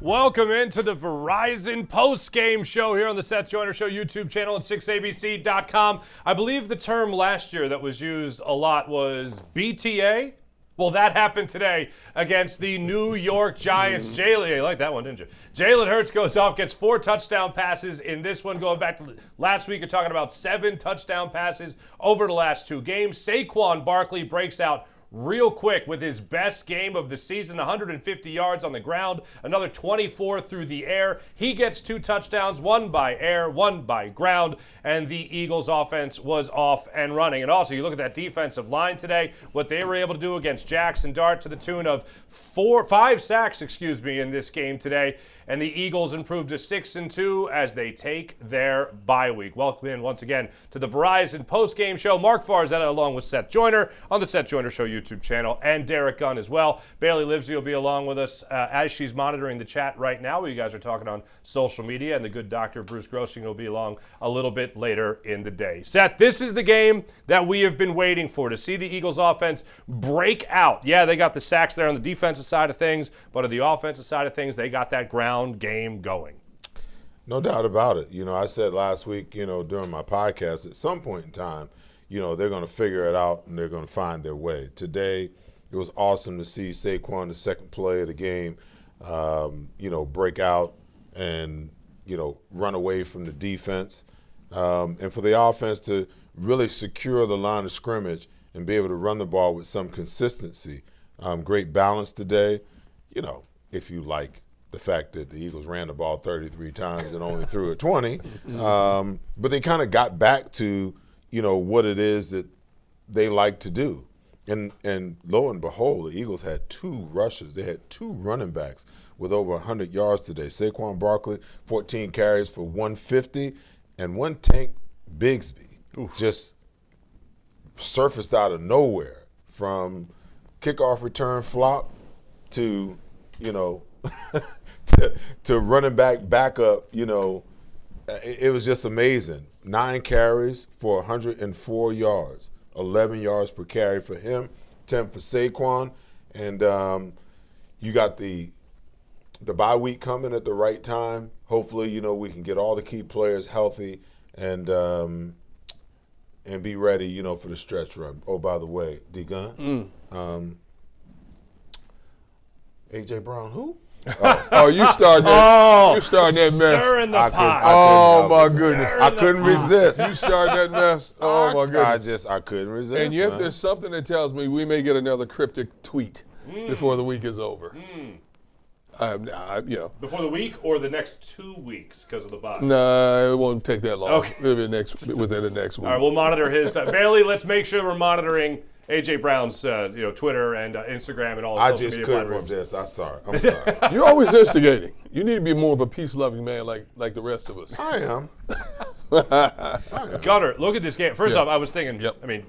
Welcome into the Verizon post-game show here on the Seth Joyner Show YouTube channel at 6abc.com. I believe the term last year that was used a lot was BTA. Well, that happened today against the New York Giants. Jalen, you like that one, didn't you? Jalen Hurts goes off, gets 4 touchdown passes in this one. Going back to last week, you're talking about 7 touchdown passes over the last 2 games. Saquon Barkley breaks out real quick with his best game of the season, 150 yards on the ground, another 24 through the air. He gets 2 touchdowns, 1 by air, 1 by ground, and the Eagles offense was off and running. And also, you look at that defensive line today, what they were able to do against Jackson Dart to the tune of 5 sacks, in this game today. And the Eagles improved to 6-2 as they take their bye week. Welcome in once again to the Verizon post-game show. Mark Farzetta along with Seth Joyner on the Seth Joyner Show YouTube channel, and Derek Gunn as well. Bailey Livesey will be along with us as she's monitoring the chat right now. You guys are talking on social media, and the good Dr. Bruce Grossing will be along a little bit later in the day. Seth, this is the game that we have been waiting for, to see the Eagles offense break out. Yeah, they got the sacks there on the defensive side of things, but on the offensive side of things, they got that ground game going. No doubt about it. I said last week, during my podcast, at some point in time, they're going to figure it out and they're going to find their way. Today, it was awesome to see Saquon, the second play of the game, break out and, run away from the defense. And for the offense to really secure the line of scrimmage and be able to run the ball with some consistency. Great balance today. If you like the fact that the Eagles ran the ball 33 times and only threw it 20. But they kind of got back to, what it is that they like to do. And lo and behold, the Eagles had 2 rushes. They had 2 running backs with over 100 yards today. Saquon Barkley, 14 carries for 150, and one Tank Bigsby just surfaced out of nowhere from kickoff return flop to, to running back backup. It was just amazing. 9 carries for 104 yards, 11 yards per carry for him, 10 for Saquon. And you got the bye week coming at the right time. Hopefully, we can get all the key players healthy and be ready, for the stretch run. Oh, by the way, D-Gun, A.J. Brown, who? You started that. You started that mess. Stirring the pot. Oh my goodness! I couldn't resist. You started that mess. Oh my goodness! I couldn't resist. And yet, there's something that tells me we may get another cryptic tweet before the week is over. Before the week or the next 2 weeks because of the bye? No, it won't take that long. Okay. It'll be within the next week. All right, we'll monitor his. Bailey, let's make sure we're monitoring A.J. Brown's Twitter and Instagram and all the social media just couldn't platforms. resist. I'm sorry. You're always instigating. You need to be more of a peace-loving man like the rest of us. I am. Gunner, look at this game. First Yeah. off, I was thinking, Yep. he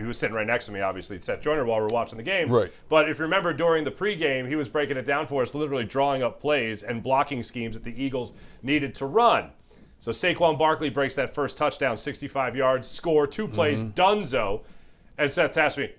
was sitting right next to me, obviously, Seth Joyner, while we were watching the game. Right. But if you remember during the pregame, he was breaking it down for us, literally drawing up plays and blocking schemes that the Eagles needed to run. So Saquon Barkley breaks that first touchdown, 65 yards, score, 2 plays, donezo. And Seth asked me,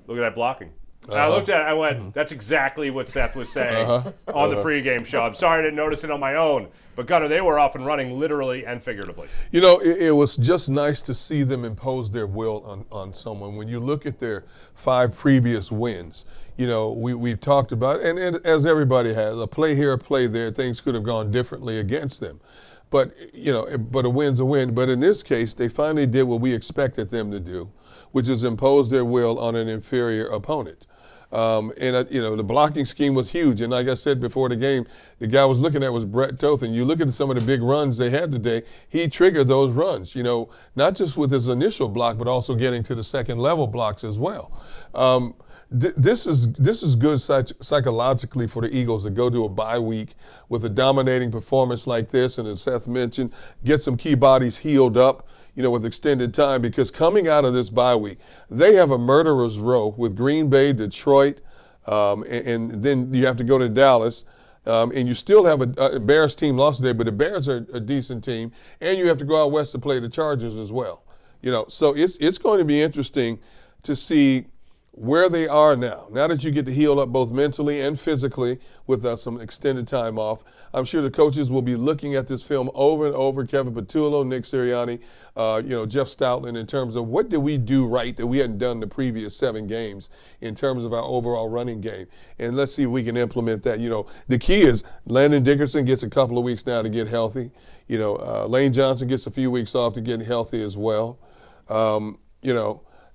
look at that blocking. And I looked at it, I went, that's exactly what Seth was saying on the pregame show. I'm sorry I didn't notice it on my own. But Gunner, they were off and running literally and figuratively. It was just nice to see them impose their will on someone. When you look at their 5 previous wins, we've talked about it, and as everybody has, a play here, a play there, things could have gone differently against them. But, but a win's a win. But in this case, they finally did what we expected them to do, which is impose their will on an inferior opponent. The blocking scheme was huge. And like I said before the game, the guy I was looking at was Brett Tothan. You look at some of the big runs they had today, he triggered those runs, not just with his initial block, but also getting to the second level blocks as well. This is good psychologically for the Eagles to go to a bye week with a dominating performance like this, and as Seth mentioned, get some key bodies healed up, with extended time, because coming out of this bye week, they have a murderer's row with Green Bay, Detroit, and then you have to go to Dallas, and you still have a Bears team lost today, but the Bears are a decent team, and you have to go out west to play the Chargers as well. So it's going to be interesting to see where they are now that you get to heal up both mentally and physically with some extended time off, I'm sure the coaches will be looking at this film over and over, Kevin Patullo, Nick Sirianni, Jeff Stoutland, in terms of what did we do right that we hadn't done the previous 7 games in terms of our overall running game. And let's see if we can implement that. The key is Landon Dickerson gets a couple of weeks now to get healthy. Lane Johnson gets a few weeks off to get healthy as well.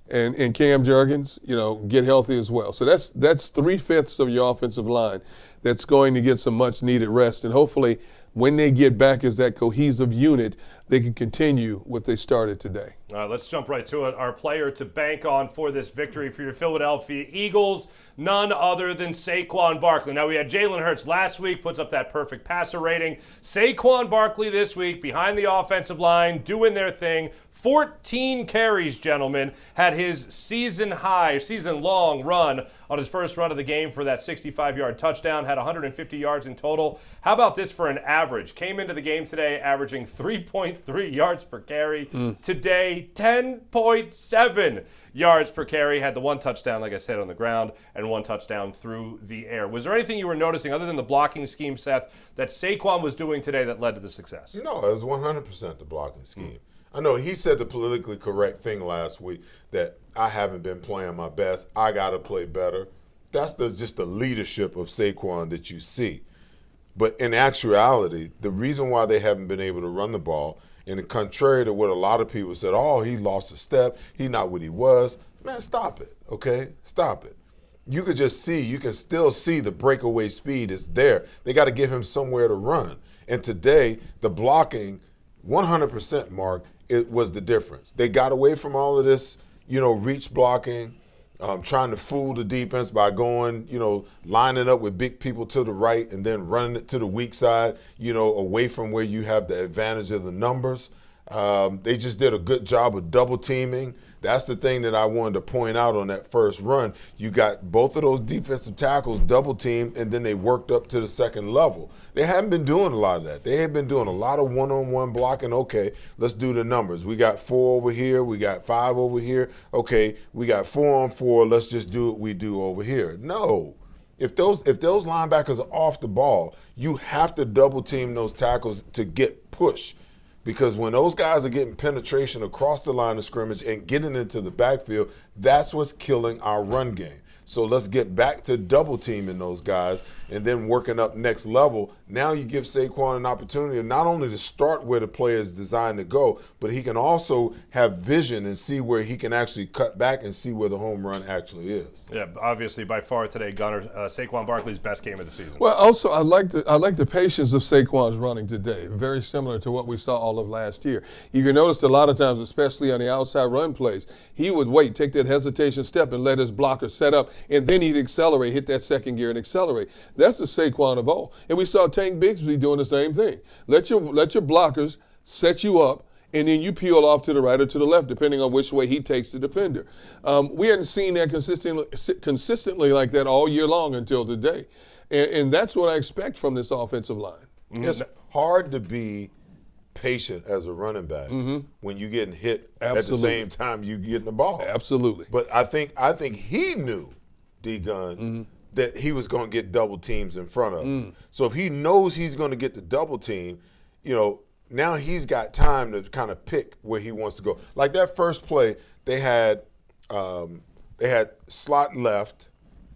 And Cam Jurgens, get healthy as well. So that's 3/5 of your offensive line that's going to get some much needed rest. And hopefully when they get back as that cohesive unit, they can continue what they started today. All right, let's jump right to it. Our player to bank on for this victory for your Philadelphia Eagles, none other than Saquon Barkley. Now, we had Jalen Hurts last week, puts up that perfect passer rating. Saquon Barkley this week, behind the offensive line, doing their thing. 14 carries, gentlemen, had his season-long run on his first run of the game for that 65-yard touchdown, had 150 yards in total. How about this for an average? Came into the game today averaging 3.3 yards per carry. Today, 10.7 yards per carry. Had the 1 touchdown, like I said, on the ground and 1 touchdown through the air. Was there anything you were noticing other than the blocking scheme, Seth, that Saquon was doing today that led to the success? No, it was 100% the blocking scheme. I know he said the politically correct thing last week that I haven't been playing my best. I got to play better. That's just the leadership of Saquon that you see. But in actuality, the reason why they haven't been able to run the ball, and contrary to what a lot of people said, he lost a step, he's not what he was. Man, stop it, okay? Stop it. You can still see the breakaway speed is there. They got to give him somewhere to run. And today, the blocking, 100%, Mark, it was the difference. They got away from all of this, reach blocking, trying to fool the defense by going, lining up with big people to the right and then running it to the weak side, away from where you have the advantage of the numbers. They just did a good job of double teaming. That's the thing that I wanted to point out on that first run. You got both of those defensive tackles double teamed, and then they worked up to the second level. They haven't been doing a lot of that. They have been doing a lot of one-on-one blocking. Okay, let's do the numbers. We got 4 over here. We got 5 over here. Okay, we got 4 on 4. Let's just do what we do over here. No. If those linebackers are off the ball, you have to double team those tackles to get push. Because when those guys are getting penetration across the line of scrimmage and getting into the backfield, that's what's killing our run game. So let's get back to double teaming those guys and then working up next level. Now you give Saquon an opportunity not only to start where the play is designed to go, but he can also have vision and see where he can actually cut back and see where the home run actually is. Yeah, obviously by far today, Gunner, Saquon Barkley's best game of the season. Well, also I like the patience of Saquon's running today. Very similar to what we saw all of last year. You can notice a lot of times, especially on the outside run plays, he would wait, take that hesitation step and let his blocker set up, and then he'd accelerate, hit that second gear and accelerate. That's the Saquon of old. And we saw Tank Bigsby doing the same thing. Let your blockers set you up, and then you peel off to the right or to the left, depending on which way he takes the defender. We hadn't seen that consistently like that all year long until today. And that's what I expect from this offensive line. It's hard to be patient as a running back when you're getting hit at the same time you getting the ball. Absolutely. But I think he knew, D-Gun, that he was going to get double teams in front of him. So if he knows he's going to get the double team, now he's got time to kind of pick where he wants to go. Like that first play, they had slot left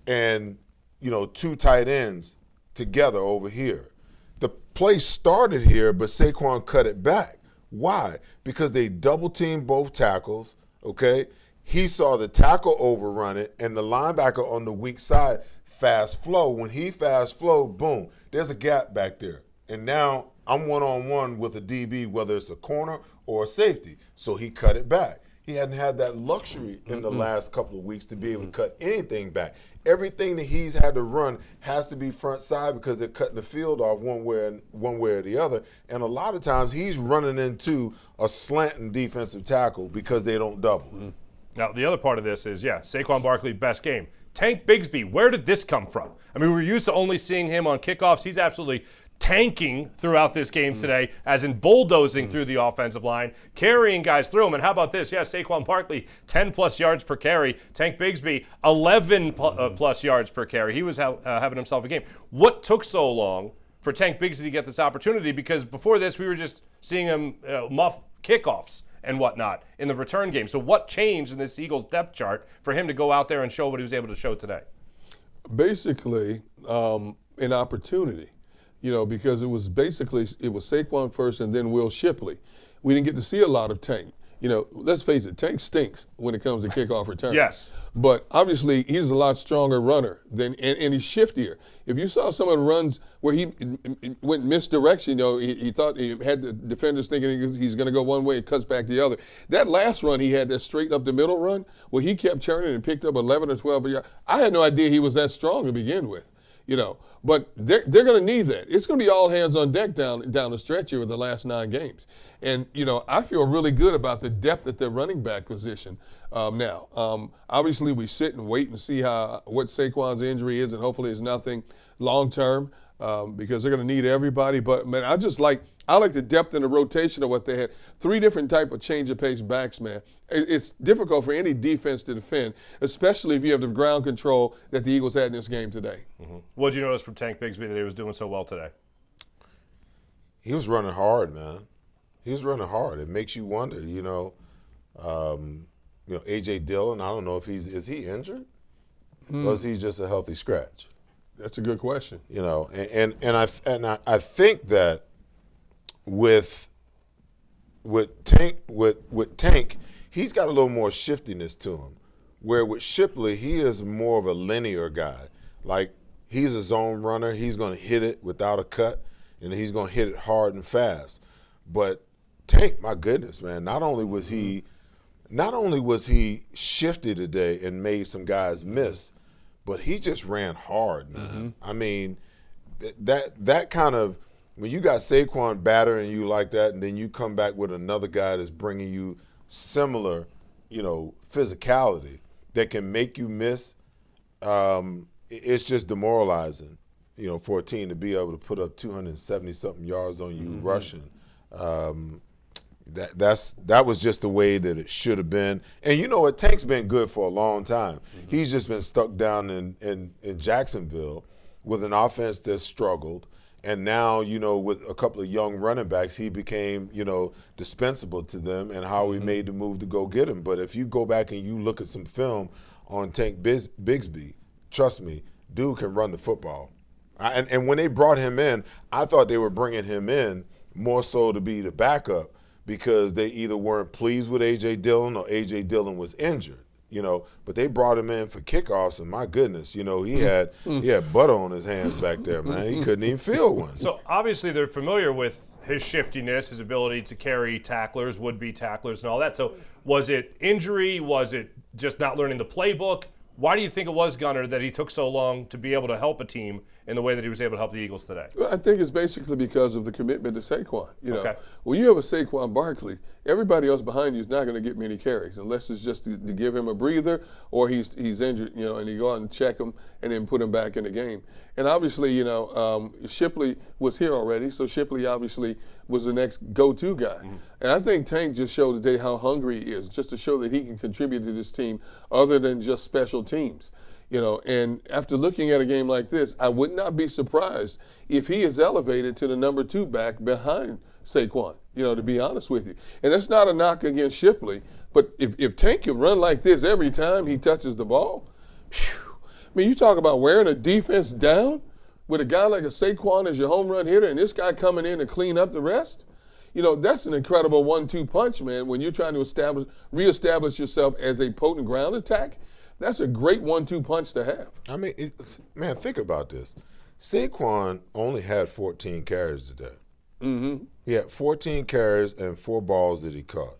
and 2 tight ends together over here. The play started here, but Saquon cut it back. Why? Because they double teamed both tackles, okay? He saw the tackle overrun it, and the linebacker on the weak side fast flow. When he fast flowed, boom, there's a gap back there. And now I'm one-on-one with a DB, whether it's a corner or a safety. So he cut it back. He hadn't had that luxury in the last couple of weeks to be able to cut anything back. Everything that he's had to run has to be front side because they're cutting the field off one way or the other. And a lot of times he's running into a slanting defensive tackle because they don't double. Now, the other part of this is, Saquon Barkley, best game. Tank Bigsby, where did this come from? I mean, we're used to only seeing him on kickoffs. He's absolutely tanking throughout this game today, as in bulldozing through the offensive line, carrying guys through them. And how about this? Yeah, Saquon Barkley, 10-plus yards per carry. Tank Bigsby, 11-plus yards per carry. He was having himself a game. What took so long for Tank Bigsby to get this opportunity? Because before this, we were just seeing him muff kickoffs and whatnot in the return game. So what changed in this Eagles depth chart for him to go out there and show what he was able to show today? Basically, an opportunity. Because it was Saquon first and then Will Shipley. We didn't get to see a lot of Tank. Let's face it, Tank stinks when it comes to kickoff return. Yes. But obviously, he's a lot stronger runner and he's shiftier. If you saw some of the runs where he went misdirection, he thought he had the defenders thinking he's going to go one way and cuts back the other. That last run he had, that straight up the middle run, where he kept churning and picked up 11 or 12 yards. I had no idea he was that strong to begin with. But they're going to need that. It's going to be all hands on deck down the stretch here with the last 9 games. And, I feel really good about the depth at their running back position now. Obviously, we sit and wait and see what Saquon's injury is, and hopefully it's nothing long term because they're going to need everybody. But, man, I like the depth and the rotation of what they had. 3 different type of change of pace backs, man. It's difficult for any defense to defend, especially if you have the ground control that the Eagles had in this game today. Mm-hmm. What did you notice from Tank Bigsby that he was doing so well today? He was running hard, man. He was running hard. It makes you wonder, A.J. Dillon, I don't know if is he injured? Or is he just a healthy scratch? That's a good question. And I think that with Tank, he's got a little more shiftiness to him. Where with Shipley, he is more of a linear guy. Like, he's a zone runner. He's going to hit it without a cut, and he's going to hit it hard and fast. But Tank, my goodness, man, not only was he shifty today and made some guys miss, but he just ran hard, man. Mm-hmm. I mean, that kind of, when you got Saquon battering you like that, and then you come back with another guy that's bringing you similar, physicality that can make you miss, it's just demoralizing, for a team to be able to put up 270-something yards on you rushing. That was just the way that it should have been. And you know what? Tank's been good for a long time. Mm-hmm. He's just been stuck down in Jacksonville with an offense that struggled. And now, with a couple of young running backs, he became, dispensable to them, and how he made the move to go get him. But if you go back and you look at some film on Tank Bigsby, trust me, dude can run the football. And when they brought him in, I thought they were bringing him in more so to be the backup because they either weren't pleased with A.J. Dillon or A.J. Dillon was injured. But they brought him in for kickoffs, and my goodness, he had butter on his hands back there, man. He couldn't even feel one. So obviously they're familiar with his shiftiness, his ability to carry tacklers, would-be tacklers, and all that. So was it injury? Was it just not learning the playbook? Why do you think it was, Gunnar, that he took so long to be able to help a team in the way that he was able to help the Eagles today? Well, I think it's basically because of the commitment to Saquon. Okay. When you have a Saquon Barkley, everybody else behind you is not going to get many carries unless it's just to give him a breather or he's injured, and you go out and check him and then put him back in the game. And obviously, Shipley was here already, so Shipley obviously was the next go-to guy. Mm-hmm. And I think Tank just showed today how hungry he is, just to show that he can contribute to this team other than just special teams. And after looking at a game like this, I would not be surprised if he is elevated to the number 2 back behind Saquon, to be honest with you. And that's not a knock against Shipley, but if Tank can run like this every time he touches the ball, you talk about wearing a defense down with a guy like a Saquon as your home run hitter and this guy coming in to clean up the rest. That's an incredible 1-2 punch, man, when you're trying to reestablish yourself as a potent ground attack. That's a great 1-2 punch to have. I mean, man, think about this. Saquon only had 14 carries today. Mm-hmm. He had 14 carries and 4 balls that he caught.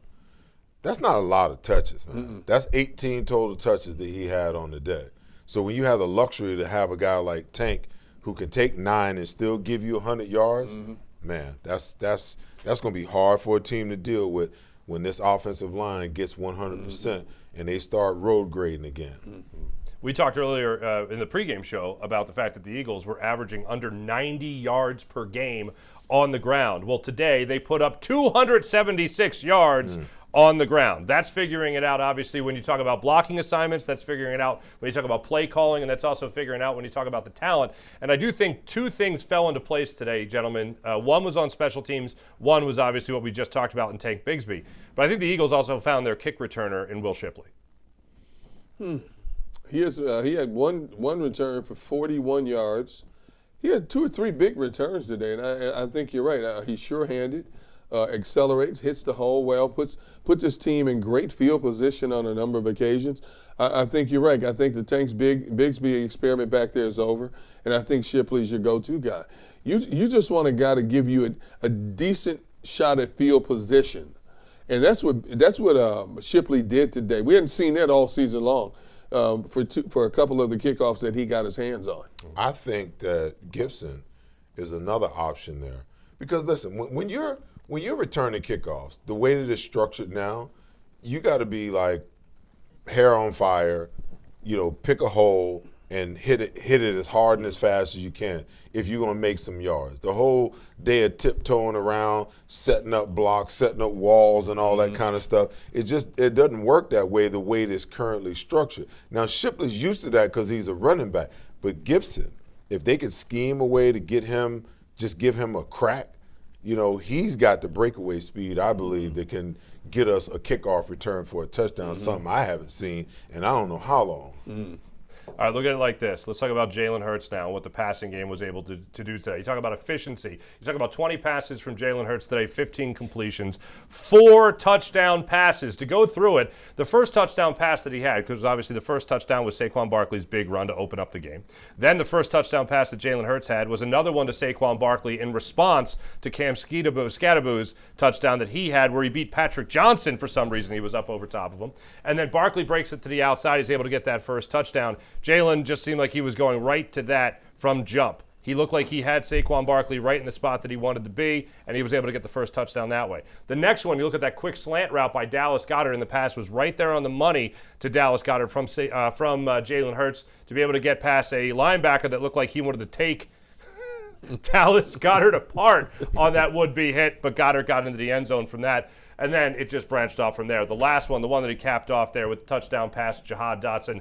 That's not a lot of touches, man. Mm-mm. That's 18 total touches that he had on the day. So when you have the luxury to have a guy like Tank who can take 9 and still give you 100 yards, man, that's going to be hard for a team to deal with when this offensive line gets 100% and they start road grading again. We talked earlier in the pregame show about the fact that the Eagles were averaging under 90 yards per game on the ground. Well, today they put up 276 yards on the ground. That's figuring it out, obviously, when you talk about blocking assignments. That's figuring it out when you talk about play calling, and that's also figuring out when you talk about the talent. And I do think two things fell into place today, gentlemen. One was on special teams. One was obviously what we just talked about in Tank Bigsby. But I think the Eagles also found their kick returner in Will Shipley. He had one return for 41 yards. He had 2 or 3 big returns today, and I think you're right. He's sure-handed, accelerates, hits the hole well, puts his team in great field position on a number of occasions. I think you're right. I think the Tank's Bigsby experiment back there is over, and I think Shipley's your go-to guy. You just want a guy to give you a decent shot at field position, and that's what Shipley did today. We hadn't seen that all season long. For a couple of the kickoffs that he got his hands on. I think that Gibson is another option there, because listen, when you're returning kickoffs, the way that it's structured now, you got to be like hair on fire, pick a hole and hit it as hard and as fast as you can if you're going to make some yards. The whole day of tiptoeing around, setting up blocks, setting up walls and all that kind of stuff, it doesn't work that way the way it is currently structured. Now, Shipley's used to that because he's a running back. But Gibson, if they could scheme a way to give him a crack, he's got the breakaway speed, I believe, that can get us a kickoff return for a touchdown, something I haven't seen in I don't know how long. All right, look at it like this. Let's talk about Jalen Hurts now and what the passing game was able to do today. You talk about efficiency. You talk about 20 passes from Jalen Hurts today, 15 completions, 4 touchdown passes. To go through it, the first touchdown pass that he had, because obviously the first touchdown was Saquon Barkley's big run to open up the game. Then the first touchdown pass that Jalen Hurts had was another one to Saquon Barkley in response to Cam Scadaboo's touchdown that he had where he beat Patrick Johnson for some reason. He was up over top of him. And then Barkley breaks it to the outside. He's able to get that first touchdown. Jalen just seemed like he was going right to that from jump. He looked like he had Saquon Barkley right in the spot that he wanted to be, and he was able to get the first touchdown that way. The next one, you look at that quick slant route by Dallas Goedert, and the pass was right there on the money to Dallas Goedert from Jalen Hurts to be able to get past a linebacker that looked like he wanted to take Dallas Goedert apart on that would-be hit, but Goedert got into the end zone from that. And then it just branched off from there. The last one, the one that he capped off there with the touchdown pass to Jahad Dotson.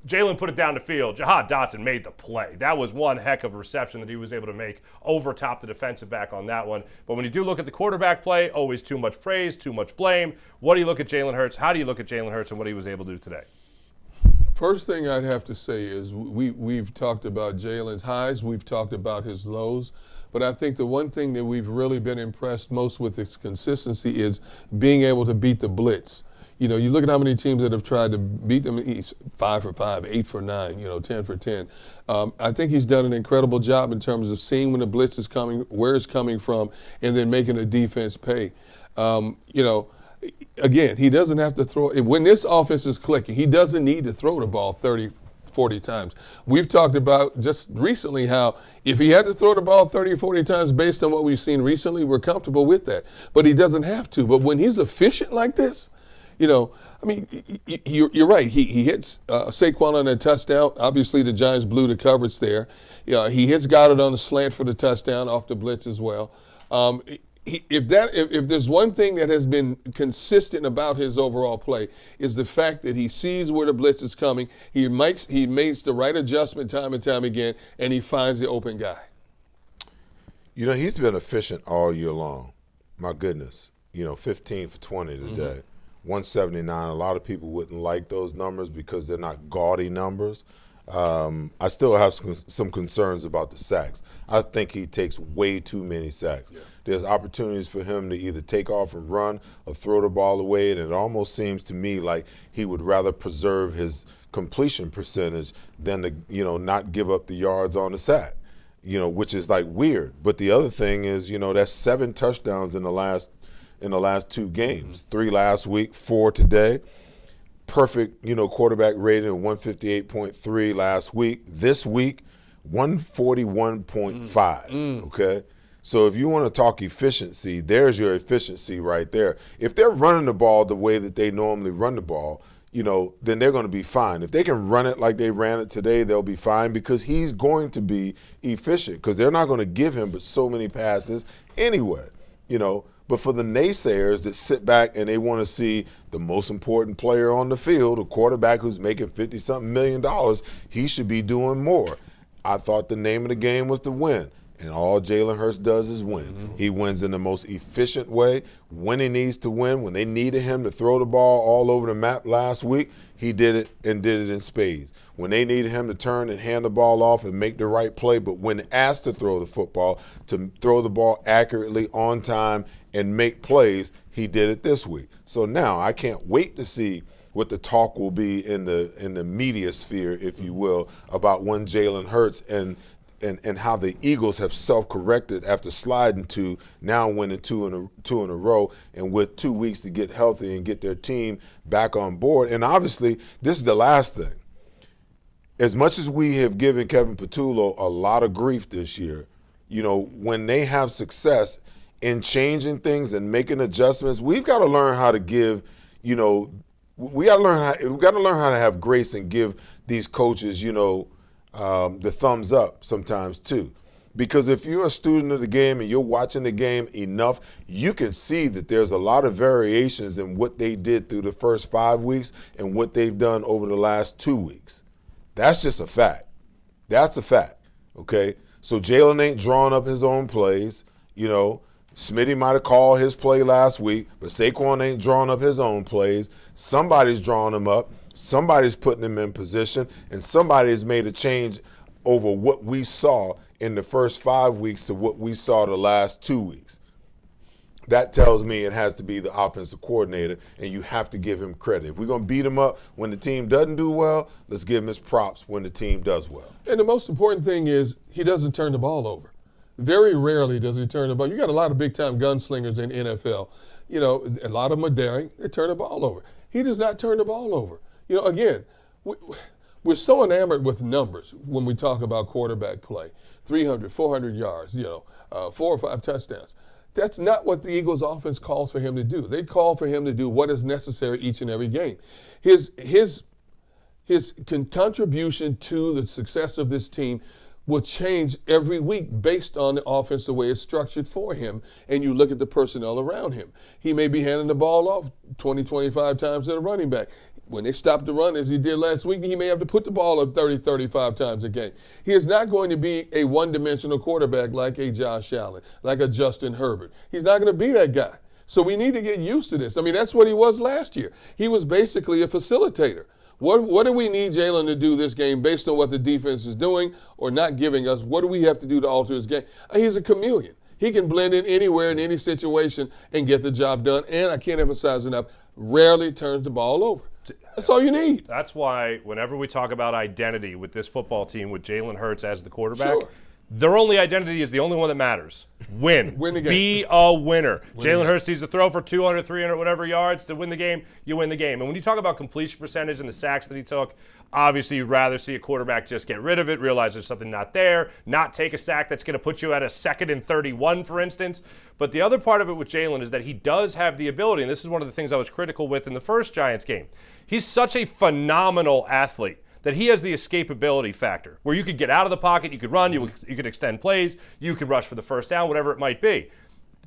Jalen put it down the field. Jahad Dotson made the play. That was one heck of a reception that he was able to make over top the defensive back on that one. But when you do look at the quarterback play, always too much praise, too much blame. What do you look at Jalen Hurts? How do you look at Jalen Hurts and what he was able to do today? First thing I'd have to say is we've talked about Jalen's highs. We've talked about his lows. But I think the one thing that we've really been impressed most with his consistency is being able to beat the blitz. You look at how many teams that have tried to beat them. He's 5 for 5, 8 for 9, 10 for 10. I think he's done an incredible job in terms of seeing when the blitz is coming, where it's coming from, and then making the defense pay. Again, he doesn't have to throw. When this offense is clicking, he doesn't need to throw the ball 30, 40 times. We've talked about just recently how if he had to throw the ball 30 or 40 times based on what we've seen recently, we're comfortable with that. But he doesn't have to. But when he's efficient like this, you're right. He hits Saquon on that touchdown. Obviously, the Giants blew the coverage there. He hits Goddard on the slant for the touchdown off the blitz as well. If there's one thing that has been consistent about his overall play is the fact that he sees where the blitz is coming. He makes the right adjustment time and time again, and he finds the open guy. He's been efficient all year long. My goodness. 15 for 20 today. 179. A lot of people wouldn't like those numbers because they're not gaudy numbers. I still have some concerns about the sacks. I think he takes way too many sacks. Yeah. There's opportunities for him to either take off and run or throw the ball away, and it almost seems to me like he would rather preserve his completion percentage than to, not give up the yards on the sack, which is like weird. But the other thing is, that's 7 touchdowns in the last 2 games, 3 last week, 4 today. Perfect, quarterback rating of 158.3 last week. This week, 141.5, okay? So if you want to talk efficiency, there's your efficiency right there. If they're running the ball the way that they normally run the ball, then they're going to be fine. If they can run it like they ran it today, they'll be fine because he's going to be efficient because they're not going to give him but so many passes anyway, But for the naysayers that sit back and they want to see the most important player on the field, a quarterback who's making $50-something million, he should be doing more. I thought the name of the game was to win. And all Jalen Hurts does is win. Mm-hmm. He wins in the most efficient way when he needs to win. When they needed him to throw the ball all over the map last week, he did it and did it in spades. When they needed him to turn and hand the ball off and make the right play, but when asked to throw the football, to throw the ball accurately on time and make plays, he did it this week. So now I can't wait to see what the talk will be in the media sphere, if you will, about when Jalen Hurts and how the Eagles have self-corrected after sliding to now winning two in a row, and with 2 weeks to get healthy and get their team back on board. And obviously, this is the last thing. As much as we have given Kevin Patullo a lot of grief this year, when they have success in changing things and making adjustments, we've got to learn how to give, we got to learn how to have grace and give these coaches, the thumbs up sometimes too. Because if you're a student of the game and you're watching the game enough, you can see that there's a lot of variations in what they did through the first 5 weeks and what they've done over the last 2 weeks. That's just a fact. That's a fact, okay? So Jalen ain't drawing up his own plays. Smitty might have called his play last week, but Saquon ain't drawing up his own plays. Somebody's drawing them up. Somebody's putting him in position, and somebody has made a change over what we saw in the first 5 weeks to what we saw the last 2 weeks. That tells me it has to be the offensive coordinator, and you have to give him credit. If we're going to beat him up when the team doesn't do well, let's give him his props when the team does well. And the most important thing is he doesn't turn the ball over. Very rarely does he turn the ball. You got a lot of big-time gunslingers in the NFL. A lot of them are daring. They turn the ball over. He does not turn the ball over. Again, we're so enamored with numbers when we talk about quarterback play. 300, 400 yards, 4 or 5 touchdowns. That's not what the Eagles offense calls for him to do. They call for him to do what is necessary each and every game. His contribution to the success of this team will change every week based on the offense, the way it's structured for him, and you look at the personnel around him. He may be handing the ball off 20, 25 times to the running back. When they stop the run, as he did last week, he may have to put the ball up 30, 35 times a game. He is not going to be a one-dimensional quarterback like a Josh Allen, like a Justin Herbert. He's not going to be that guy. So we need to get used to this. That's what he was last year. He was basically a facilitator. What do we need Jalen to do this game based on what the defense is doing or not giving us? What do we have to do to alter his game? He's a chameleon. He can blend in anywhere in any situation and get the job done. And I can't emphasize enough, rarely turns the ball over. That's all you need. That's why whenever we talk about identity with this football team with Jalen Hurts as the quarterback, their only identity is the only one that matters. Win. Win the game. Be a winner. Jalen Hurts needs to throw for 200, 300, whatever yards to win the game. You win the game. And when you talk about completion percentage and the sacks that he took, obviously you'd rather see a quarterback just get rid of it, realize there's something not there, not take a sack that's going to put you at a 2nd and 31, for instance. But the other part of it with Jalen is that he does have the ability, and this is one of the things I was critical with in the first Giants game. He's such a phenomenal athlete that he has the escapability factor, where you could get out of the pocket, you could run, you could extend plays, you could rush for the first down, whatever it might be.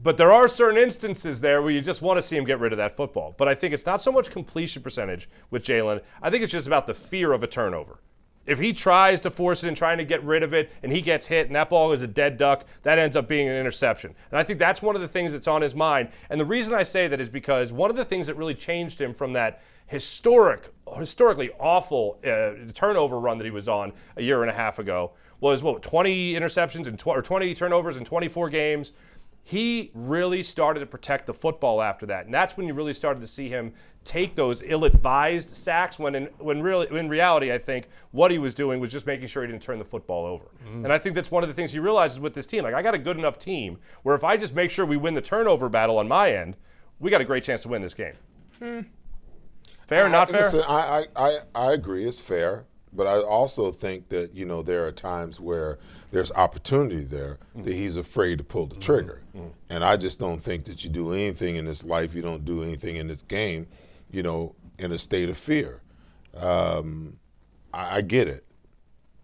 But there are certain instances there where you just want to see him get rid of that football. But I think it's not so much completion percentage with Jalen. I think it's just about the fear of a turnover. If he tries to force it and trying to get rid of it and he gets hit and that ball is a dead duck, that ends up being an interception. And I think that's one of the things that's on his mind. And the reason I say that is because one of the things that really changed him from that historically awful turnover run that he was on a year and a half ago was 20 interceptions and 20 turnovers in 24 games. He really started to protect the football after that, and that's when you really started to see him take those ill-advised sacks. When in reality, I think what he was doing was just making sure he didn't turn the football over. And I think that's one of the things he realizes with this team. Like, I got a good enough team where if I just make sure we win the turnover battle on my end, we got a great chance to win this game. Fair, not fair? Listen, I agree. It's fair. But I also think that, there are times where there's opportunity there that he's afraid to pull the trigger. And I just don't think that you do anything in this life, you don't do anything in this game, in a state of fear. I get it.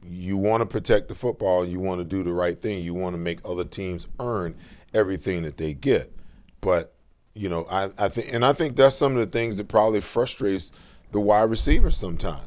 You want to protect the football. You want to do the right thing. You want to make other teams earn everything that they get. But, you know, I think that's some of the things that probably frustrates the wide receivers sometimes.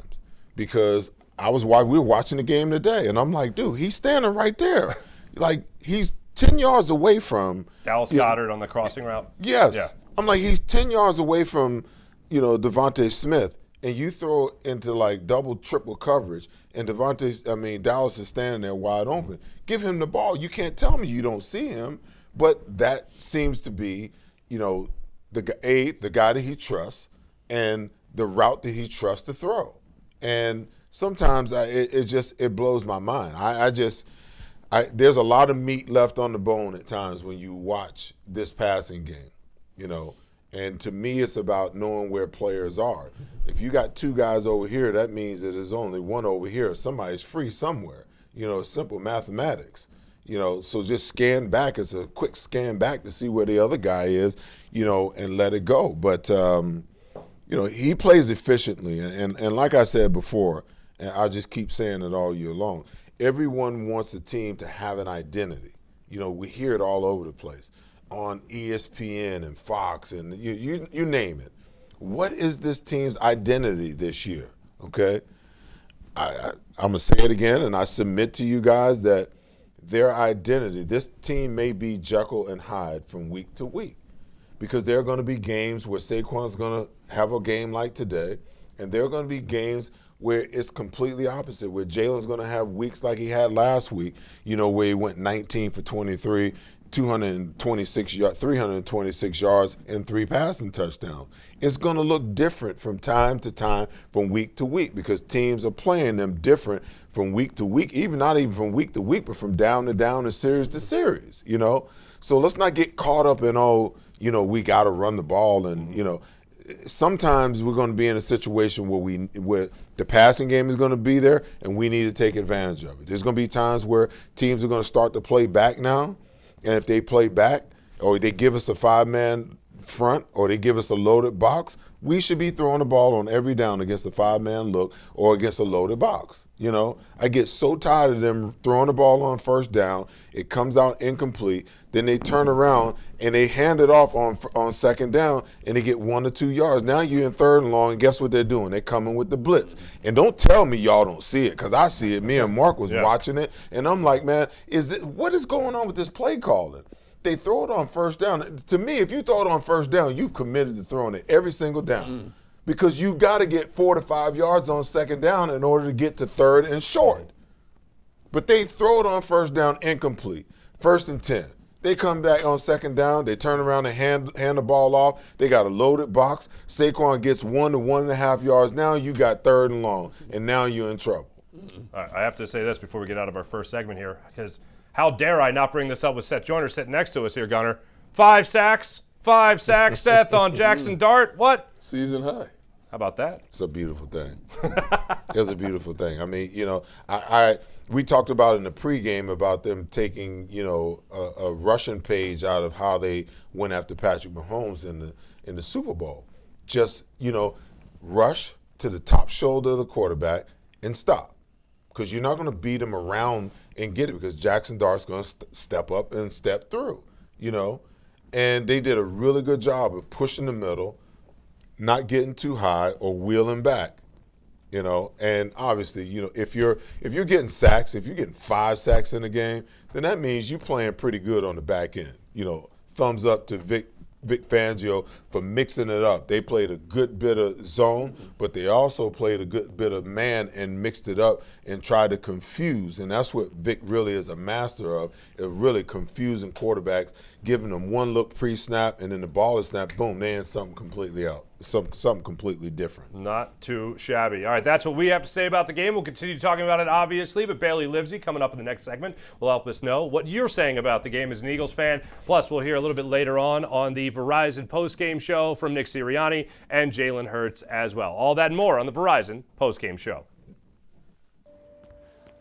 Because we were watching the game today, and I'm like, dude, he's standing right there. Like, he's 10 yards away from Dallas Goedert on the crossing route. Yes. Yeah. I'm like, he's 10 yards away from, Devontae Smith, and you throw into like double, triple coverage, and Dallas is standing there wide open. Give him the ball. You can't tell me you don't see him, but that seems to be, the guy that he trusts and the route that he trusts to throw. And sometimes it blows my mind. There's a lot of meat left on the bone at times when you watch this passing game, And to me, it's about knowing where players are. If you got two guys over here, that means that there's only one over here. Somebody's free somewhere. Simple mathematics. So just scan back. It's a quick scan back to see where the other guy is, and let it go. But, he plays efficiently. And like I said before, and I'll just keep saying it all year long, everyone wants a team to have an identity. We hear it all over the place on ESPN and Fox and you name it. What is this team's identity this year? Okay, I'm gonna say it again, and I submit to you guys that their identity, this team may be Jekyll and Hyde from week to week, because there are going to be games where Saquon's going to have a game like today, and there are going to be games where it's completely opposite, where Jalen's going to have weeks like he had last week, where he went 19 for 23, 326 yards, and 3 passing touchdowns. It's going to look different from time to time, from week to week, because teams are playing them different from week to week, not even from week to week, but from down to down and series to series, So let's not get caught up in, we got to run the ball. And, sometimes we're going to be in a situation where the passing game is going to be there, and we need to take advantage of it. There's going to be times where teams are going to start to play back now. And if they play back, or they give us a 5-man front, or they give us a loaded box, we should be throwing the ball on every down against a 5-man look or against a loaded box. I get so tired of them throwing the ball on first down. It comes out incomplete. Then they turn around and they hand it off on second down, and they get 1 or 2 yards. Now you're in third and long, and guess what they're doing? They're coming with the blitz. And don't tell me y'all don't see it, because I see it. Me and Mark was watching it, and I'm like, man, what is going on with this play calling? They throw it on first down. To me, if you throw it on first down, you've committed to throwing it every single down. Because you got to get 4 to 5 yards on second down in order to get to third and short. But they throw it on first down incomplete. 1st and 10. They come back on second down. They turn around and hand the ball off. They got a loaded box. Saquon gets 1 to 1.5 yards. Now you got third and long, and now you're in trouble. I have to say this before we get out of our first segment here, because how dare I not bring this up with Seth Joyner sitting next to us here, Gunner. 5 sacks, Seth, on Jackson Dart. What? Season high. How about that? It's a beautiful thing. It's a beautiful thing. I mean, we talked about in the pregame about them taking, a Russian page out of how they went after Patrick Mahomes in the Super Bowl. Just, rush to the top shoulder of the quarterback and stop, because you're not going to beat him around and get it, because Jackson Dart's going to step up and step through, And they did a really good job of pushing the middle, not getting too high or wheeling back. And obviously, if you're getting sacks, if you're getting 5 sacks in a game, then that means you're playing pretty good on the back end. Thumbs up to Vic Fangio for mixing it up. They played a good bit of zone, but they also played a good bit of man and mixed it up and tried to confuse. And that's what Vic really is a master of really confusing quarterbacks, giving them one look pre-snap, and then the ball is snapped, boom, they're in something completely out. Something completely different. Not too shabby. All right, that's what we have to say about the game. We'll continue talking about it, obviously, but Bailey Livesey, coming up in the next segment, will help us know what you're saying about the game as an Eagles fan. Plus, we'll hear a little bit later on the Verizon postgame show from Nick Sirianni and Jalen Hurts as well. All that and more on the Verizon postgame show.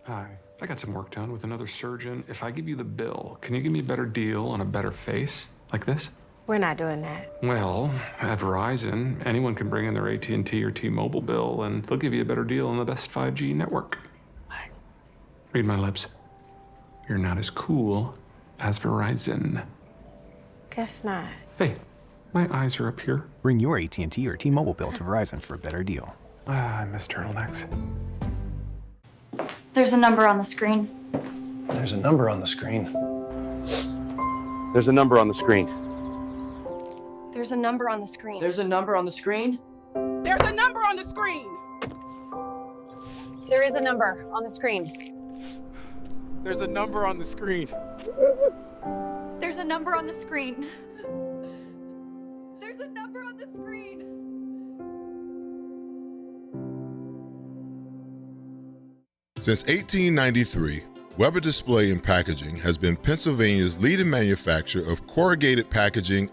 Hi, I got some work done with another surgeon. If I give you the bill, can you give me a better deal on a better face? Like this? We're not doing that. Well, at Verizon, anyone can bring in their AT&T or T-Mobile bill, and they'll give you a better deal on the best 5G network. What? Read my lips. You're not as cool as Verizon. Guess not. Hey, my eyes are up here. Bring your AT&T or T-Mobile bill to Verizon for a better deal. I miss turtlenecks. There's a number on the screen. There's a number on the screen. There's a number on the screen. There's a number on the screen. There's a number on the screen. There's a number on the screen. There is a number on the screen. There's a number on the screen. There's a number on the screen. There's a number on the screen. Since 1893, Weber Display and Packaging has been Pennsylvania's leading manufacturer of corrugated packaging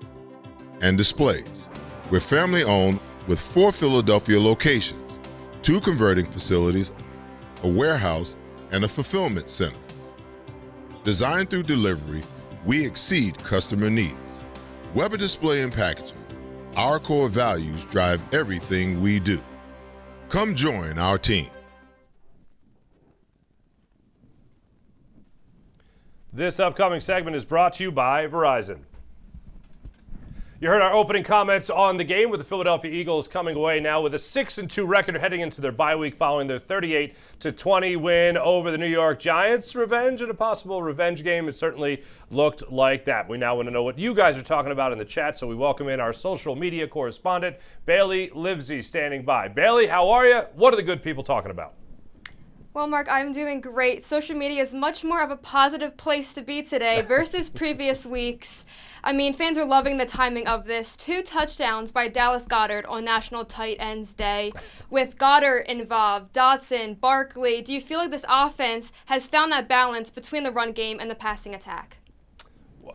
and displays. We're family owned with 4 Philadelphia locations, 2 converting facilities, a warehouse, and a fulfillment center. Designed through delivery, we exceed customer needs. Weber Display and Packaging. Our core values drive everything we do. Come join our team. This upcoming segment is brought to you by Verizon. You heard our opening comments on the game, with the Philadelphia Eagles coming away now with a 6-2 record heading into their bye week following their 38-20 win over the New York Giants. Revenge and a possible revenge game. It certainly looked like that. We now want to know what you guys are talking about in the chat, so we welcome in our social media correspondent, Bailey Livesey, standing by. Bailey, how are you? What are the good people talking about? Well, Mark, I'm doing great. Social media is much more of a positive place to be today versus previous weeks. I mean, fans are loving the timing of this. 2 touchdowns by Dallas Goedert on National Tight Ends Day. With Goedert involved, Dotson, Barkley, do you feel like this offense has found that balance between the run game and the passing attack?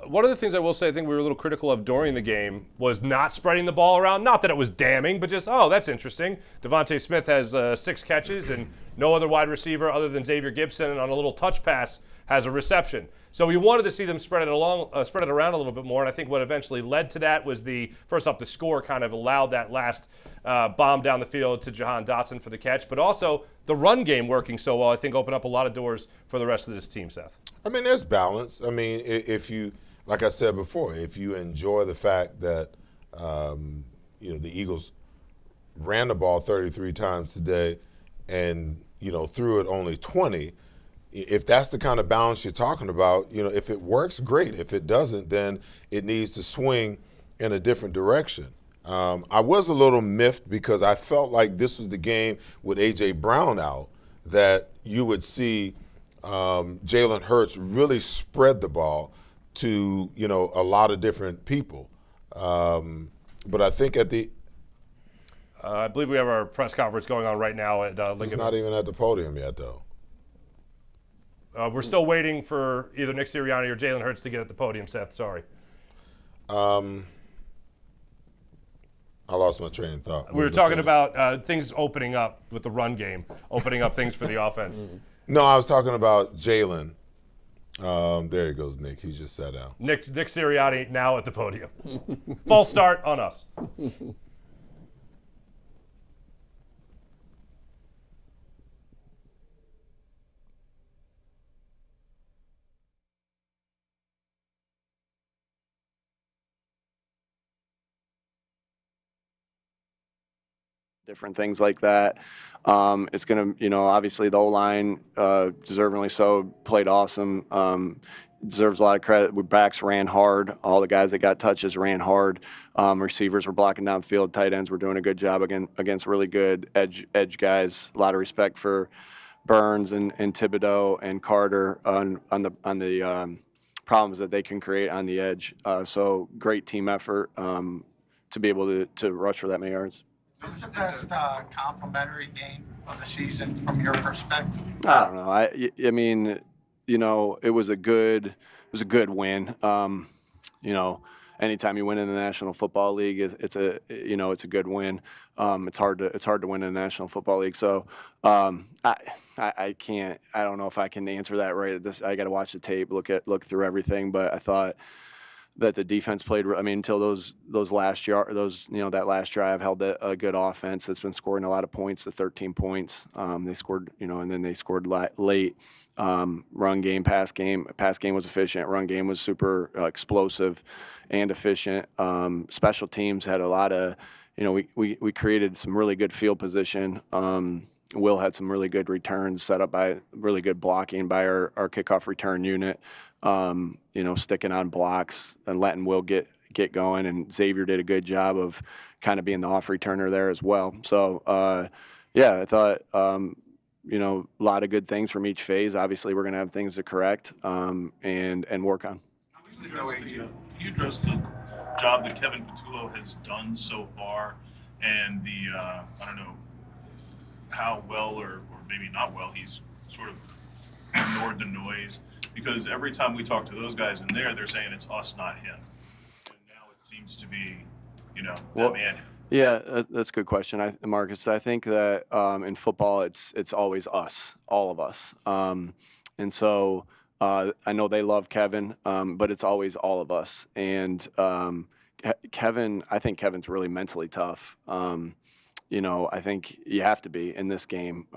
One of the things I will say I think we were a little critical of during the game was not spreading the ball around. Not that it was damning, but just, oh, that's interesting. Devontae Smith has 6 catches, and no other wide receiver other than Xavier Gibson, and on a little touch pass has a reception. So we wanted to see them spread it around a little bit more, and I think what eventually led to that was first off, the score kind of allowed that last bomb down the field to Jahan Dotson for the catch, but also the run game working so well, I think opened up a lot of doors for the rest of this team, Seth. I mean, there's balance. I mean, if you, like I said before, if you enjoy the fact that the Eagles ran the ball 33 times today and threw it only 20. If that's the kind of balance you're talking about, if it works, great. If it doesn't, then it needs to swing in a different direction. I was a little miffed because I felt like this was the game with A.J. Brown out that you would see Jalen Hurts really spread the ball to, a lot of different people. But I think I believe we have our press conference going on right now at Lincoln. He's not even at the podium yet, though. We're still waiting for either Nick Sirianni or Jalen Hurts to get at the podium, Seth. Sorry. I lost my train of thought. We were talking about things opening up with the run game, opening up things for the offense. No, I was talking about Jalen. There he goes, Nick. He just sat down. Nick Sirianni now at the podium. False start on us. Different things like that. It's going to, obviously the O-line, deservingly so, played awesome. Deserves a lot of credit. Backs ran hard. All the guys that got touches ran hard. Receivers were blocking downfield. Tight ends were doing a good job against really good edge guys. A lot of respect for Burns and Thibodeau and Carter on the problems that they can create on the edge. So great team effort to be able to rush for that many yards. Who's the best complimentary game of the season from your perspective? I don't know. I mean, it was a good win. Anytime you win in the National Football League, it's a good win. It's hard to win in the National Football League. So I can't. I don't know if I can answer that right at this. I got to watch the tape, look through everything. But I thought that the defense played. I mean, until that last drive held a good offense that's been scoring a lot of points, the 13 points. They scored, and then they scored late. Run game, pass game. Pass game was efficient. Run game was super explosive and efficient. Special teams had a lot of, we created some really good field position. Will had some really good returns set up by really good blocking by our kickoff return unit. Sticking on blocks and letting Will get going, and Xavier did a good job of kind of being the off returner there as well. So I thought a lot of good things from each phase. Obviously, we're going to have things to correct and work on. Can you address the job that Kevin Patullo has done so far, and the I don't know how well or maybe not well he's sort of ignored the noise? Because every time we talk to those guys in there, they're saying it's us, not him. And now it seems to be, them and him. Yeah, that's a good question, Marcus. I think that in football, it's always us, all of us. And so I know they love Kevin, but it's always all of us. And Kevin, I think Kevin's really mentally tough. I think you have to be in this game,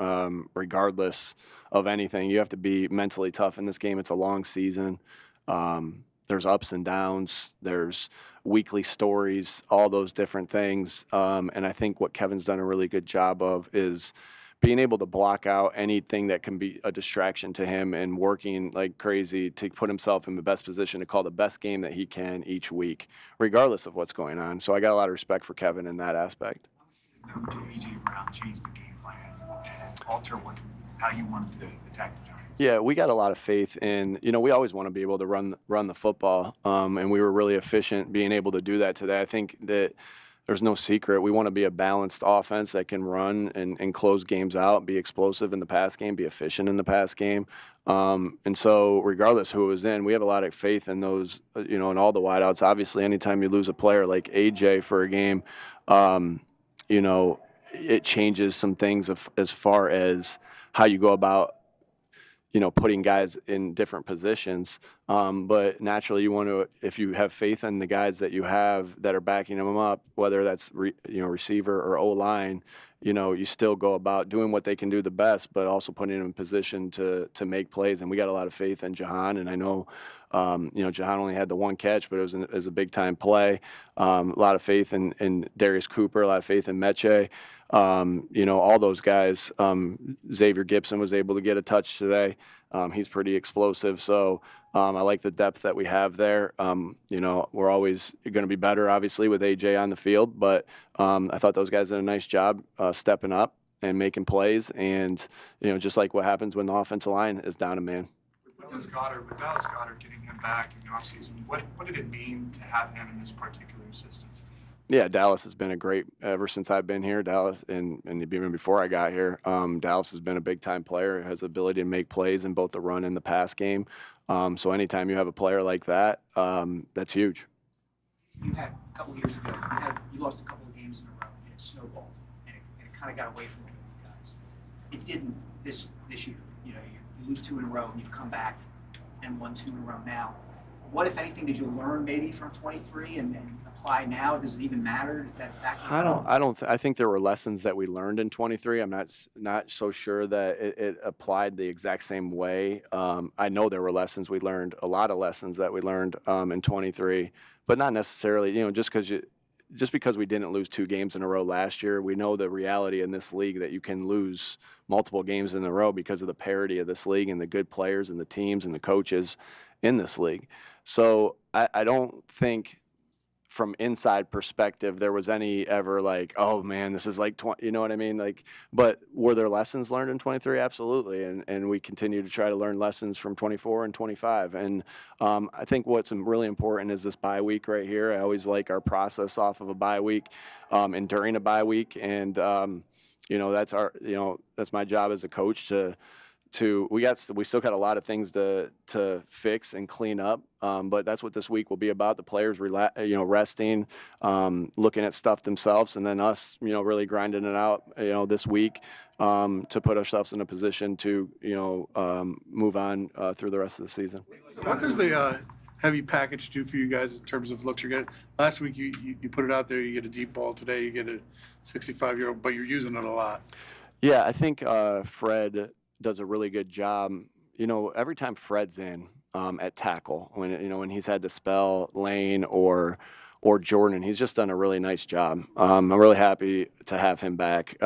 regardless of anything. You have to be mentally tough in this game. It's a long season. There's ups and downs. There's weekly stories, all those different things. And I think what Kevin's done a really good job of is being able to block out anything that can be a distraction to him and working like crazy to put himself in the best position to call the best game that he can each week, regardless of what's going on. So I got a lot of respect for Kevin in that aspect. To A.J. Brown change the game plan and alter how you wanted to attack the Giants? Yeah, we got a lot of faith in, we always want to be able to run the football, and we were really efficient being able to do that today. I think that there's no secret. We want to be a balanced offense that can run and close games out, be explosive in the pass game, be efficient in the pass game. And so regardless who it was in, we have a lot of faith in those, in all the wideouts. Obviously, anytime you lose a player like A.J. for a game, it changes some things as far as how you go about, putting guys in different positions. But naturally, you want to, if you have faith in the guys that you have that are backing them up, whether that's receiver or O-line, you still go about doing what they can do the best, but also putting them in position to make plays. And we got a lot of faith in Jahan, and I know. Jahan only had the one catch, but it was a big-time play. A lot of faith in Darius Cooper, a lot of faith in Meche. All those guys. Xavier Gibson was able to get a touch today. He's pretty explosive. So I like the depth that we have there. We're always going to be better, obviously, with A.J. on the field. But I thought those guys did a nice job stepping up and making plays. And, just like what happens when the offensive line is down a man. With Dallas Goedert getting him back in the offseason, what did it mean to have him in this particular system? Yeah, Dallas has been a great ever since I've been here. Dallas, and even before I got here, Dallas has been a big-time player. Has the ability to make plays in both the run and the pass game. So anytime you have a player like that, that's huge. You had a couple of years ago, you lost a couple of games in a row, and it snowballed, and it kind of got away from you guys. It didn't this year. You lose 2 in a row, and you've come back and won 2 in a row now. What, if anything, did you learn maybe from 23 and apply now? Does it even matter? Does that factor? I think there were lessons that we learned in 23. I'm not so sure that it applied the exact same way. I know there were lessons we learned, a lot of lessons that we learned in 23, but not necessarily, just because we didn't lose 2 games in a row last year, we know the reality in this league that you can lose multiple games in a row because of the parity of this league and the good players and the teams and the coaches in this league. So I don't think from inside perspective there was any ever like, oh man, this is like 20, you know what I mean? Like, but were there lessons learned in 23? Absolutely. And we continue to try to learn lessons from 24 and 25. And I think what's really important is this bye week right here. I always like our process off of a bye week and during a bye week. And, that's my job as a coach we still got a lot of things to fix and clean up, but that's what this week will be about. The players resting, looking at stuff themselves, and then us really grinding it out this week to put ourselves in a position to move on through the rest of the season. What does the heavy package do for you guys in terms of looks you're getting? Last week you put it out there, you get a deep ball. Today you get a 65-year-old, but you're using it a lot. Yeah, I think Fred does a really good job. You know, every time Fred's in at tackle, when he's had to spell Lane or Jordan, he's just done a really nice job. I'm really happy to have him back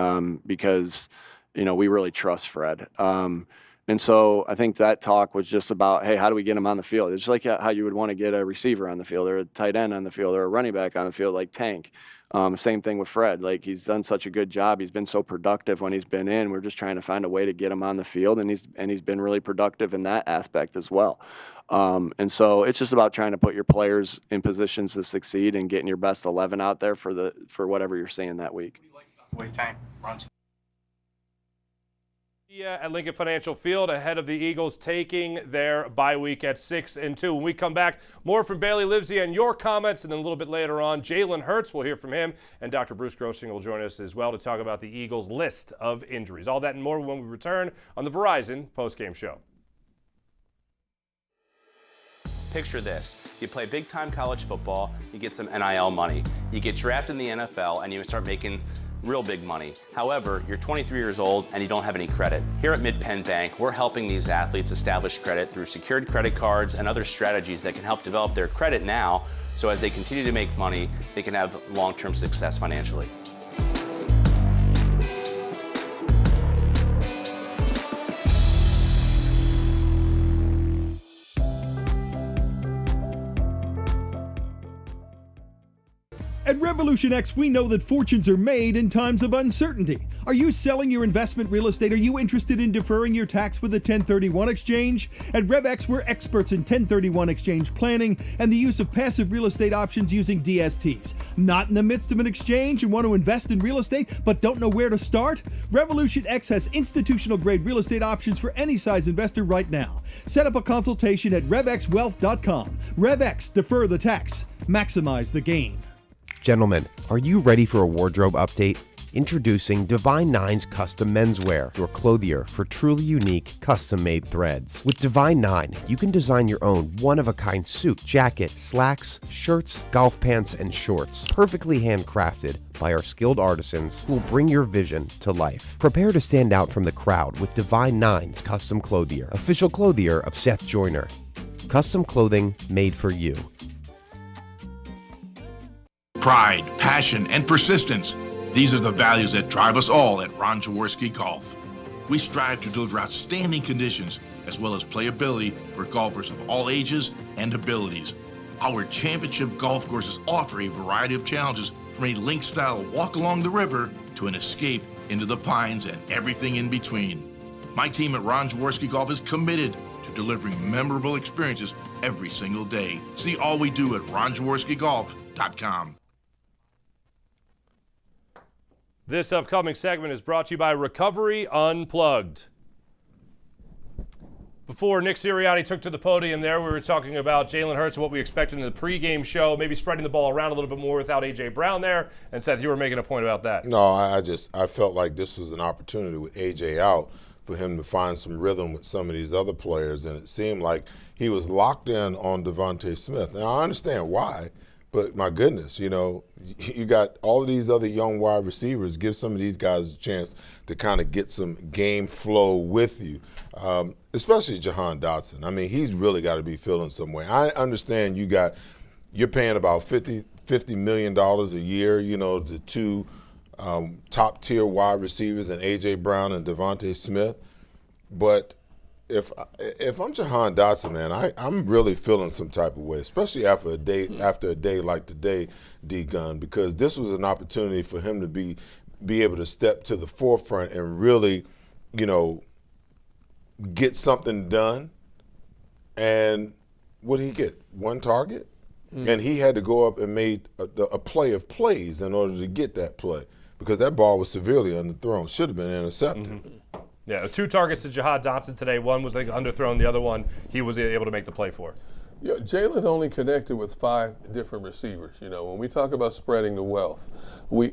because, we really trust Fred. And so I think that talk was just about, hey, how do we get him on the field? It's like how you would want to get a receiver on the field or a tight end on the field or a running back on the field like Tank. Same thing with Fred. Like, he's done such a good job. He's been so productive when he's been in. We're just trying to find a way to get him on the field, and he's been really productive in that aspect as well. And so it's just about trying to put your players in positions to succeed and getting your best 11 out there for whatever you're seeing that week. The way Tank runs. At Lincoln Financial Field ahead of the Eagles taking their bye week at 6-2. When we come back, more from Bailey Livesey and your comments, and then a little bit later on, Jalen Hurts, we'll hear from him, and Dr. Bruce Grossing will join us as well to talk about the Eagles' list of injuries. All that and more when we return on the Verizon postgame show. Picture this. You play big-time college football, you get some NIL money. You get drafted in the NFL, and you start making real big money. However, you're 23 years old and you don't have any credit. Here at Mid-Penn Bank, we're helping these athletes establish credit through secured credit cards and other strategies that can help develop their credit now, so as they continue to make money, they can have long-term success financially. At Revolution X, we know that fortunes are made in times of uncertainty. Are you selling your investment real estate? Are you interested in deferring your tax with a 1031 exchange? At RevX, we're experts in 1031 exchange planning and the use of passive real estate options using DSTs. Not in the midst of an exchange and want to invest in real estate but don't know where to start? Revolution X has institutional grade real estate options for any size investor right now. Set up a consultation at RevXWealth.com. RevX, defer the tax, maximize the gain. Gentlemen, are you ready for a wardrobe update? Introducing Divine Nine's Custom Menswear, your clothier for truly unique, custom-made threads. With Divine Nine, you can design your own one-of-a-kind suit, jacket, slacks, shirts, golf pants, and shorts, perfectly handcrafted by our skilled artisans who will bring your vision to life. Prepare to stand out from the crowd with Divine Nine's Custom Clothier, official clothier of Seth Joyner. Custom clothing made for you. Pride, passion, and persistence. These are the values that drive us all at Ron Jaworski Golf. We strive to deliver outstanding conditions as well as playability for golfers of all ages and abilities. Our championship golf courses offer a variety of challenges, from a link-style walk along the river to an escape into the pines and everything in between. My team at Ron Jaworski Golf is committed to delivering memorable experiences every single day. See all we do at ronjaworskigolf.com. This upcoming segment is brought to you by Recovery Unplugged. Before Nick Sirianni took to the podium there, we were talking about Jalen Hurts and what we expected in the pregame show, maybe spreading the ball around a little bit more without A.J. Brown there. And Seth, you were making a point about that. No, I felt like this was an opportunity with A.J. out for him to find some rhythm with some of these other players, and it seemed like he was locked in on Devontae Smith. Now, I understand why. But my goodness, you got all of these other young wide receivers. Give some of these guys a chance to kind of get some game flow with you, especially Jahan Dotson. I mean, he's really got to be feeling some way. I understand you're paying about $50 million a year, the two top-tier wide receivers in A.J. Brown and Devontae Smith. But if I'm Jahan Dotson, man, I'm really feeling some type of way, especially after a day like today, D-Gun, because this was an opportunity for him to be able to step to the forefront and really, get something done. And what did he get? One target? And he had to go up and made a play of plays in order to get that play, because that ball was severely underthrown. Should have been intercepted. Mm-hmm. Yeah, 2 targets to Jahan Dotson today. One was underthrown. The other one he was able to make the play for. Yeah, Jalen only connected with 5 different receivers. When we talk about spreading the wealth, we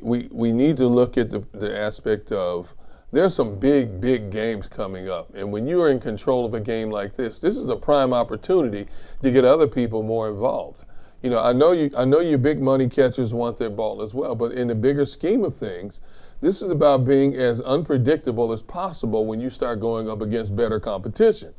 need to look at the aspect of there's some big, big games coming up. And when you are in control of a game like this is a prime opportunity to get other people more involved. You know, I know your big money catchers want their ball as well, but in the bigger scheme of things, this is about being as unpredictable as possible when you start going up against better competition.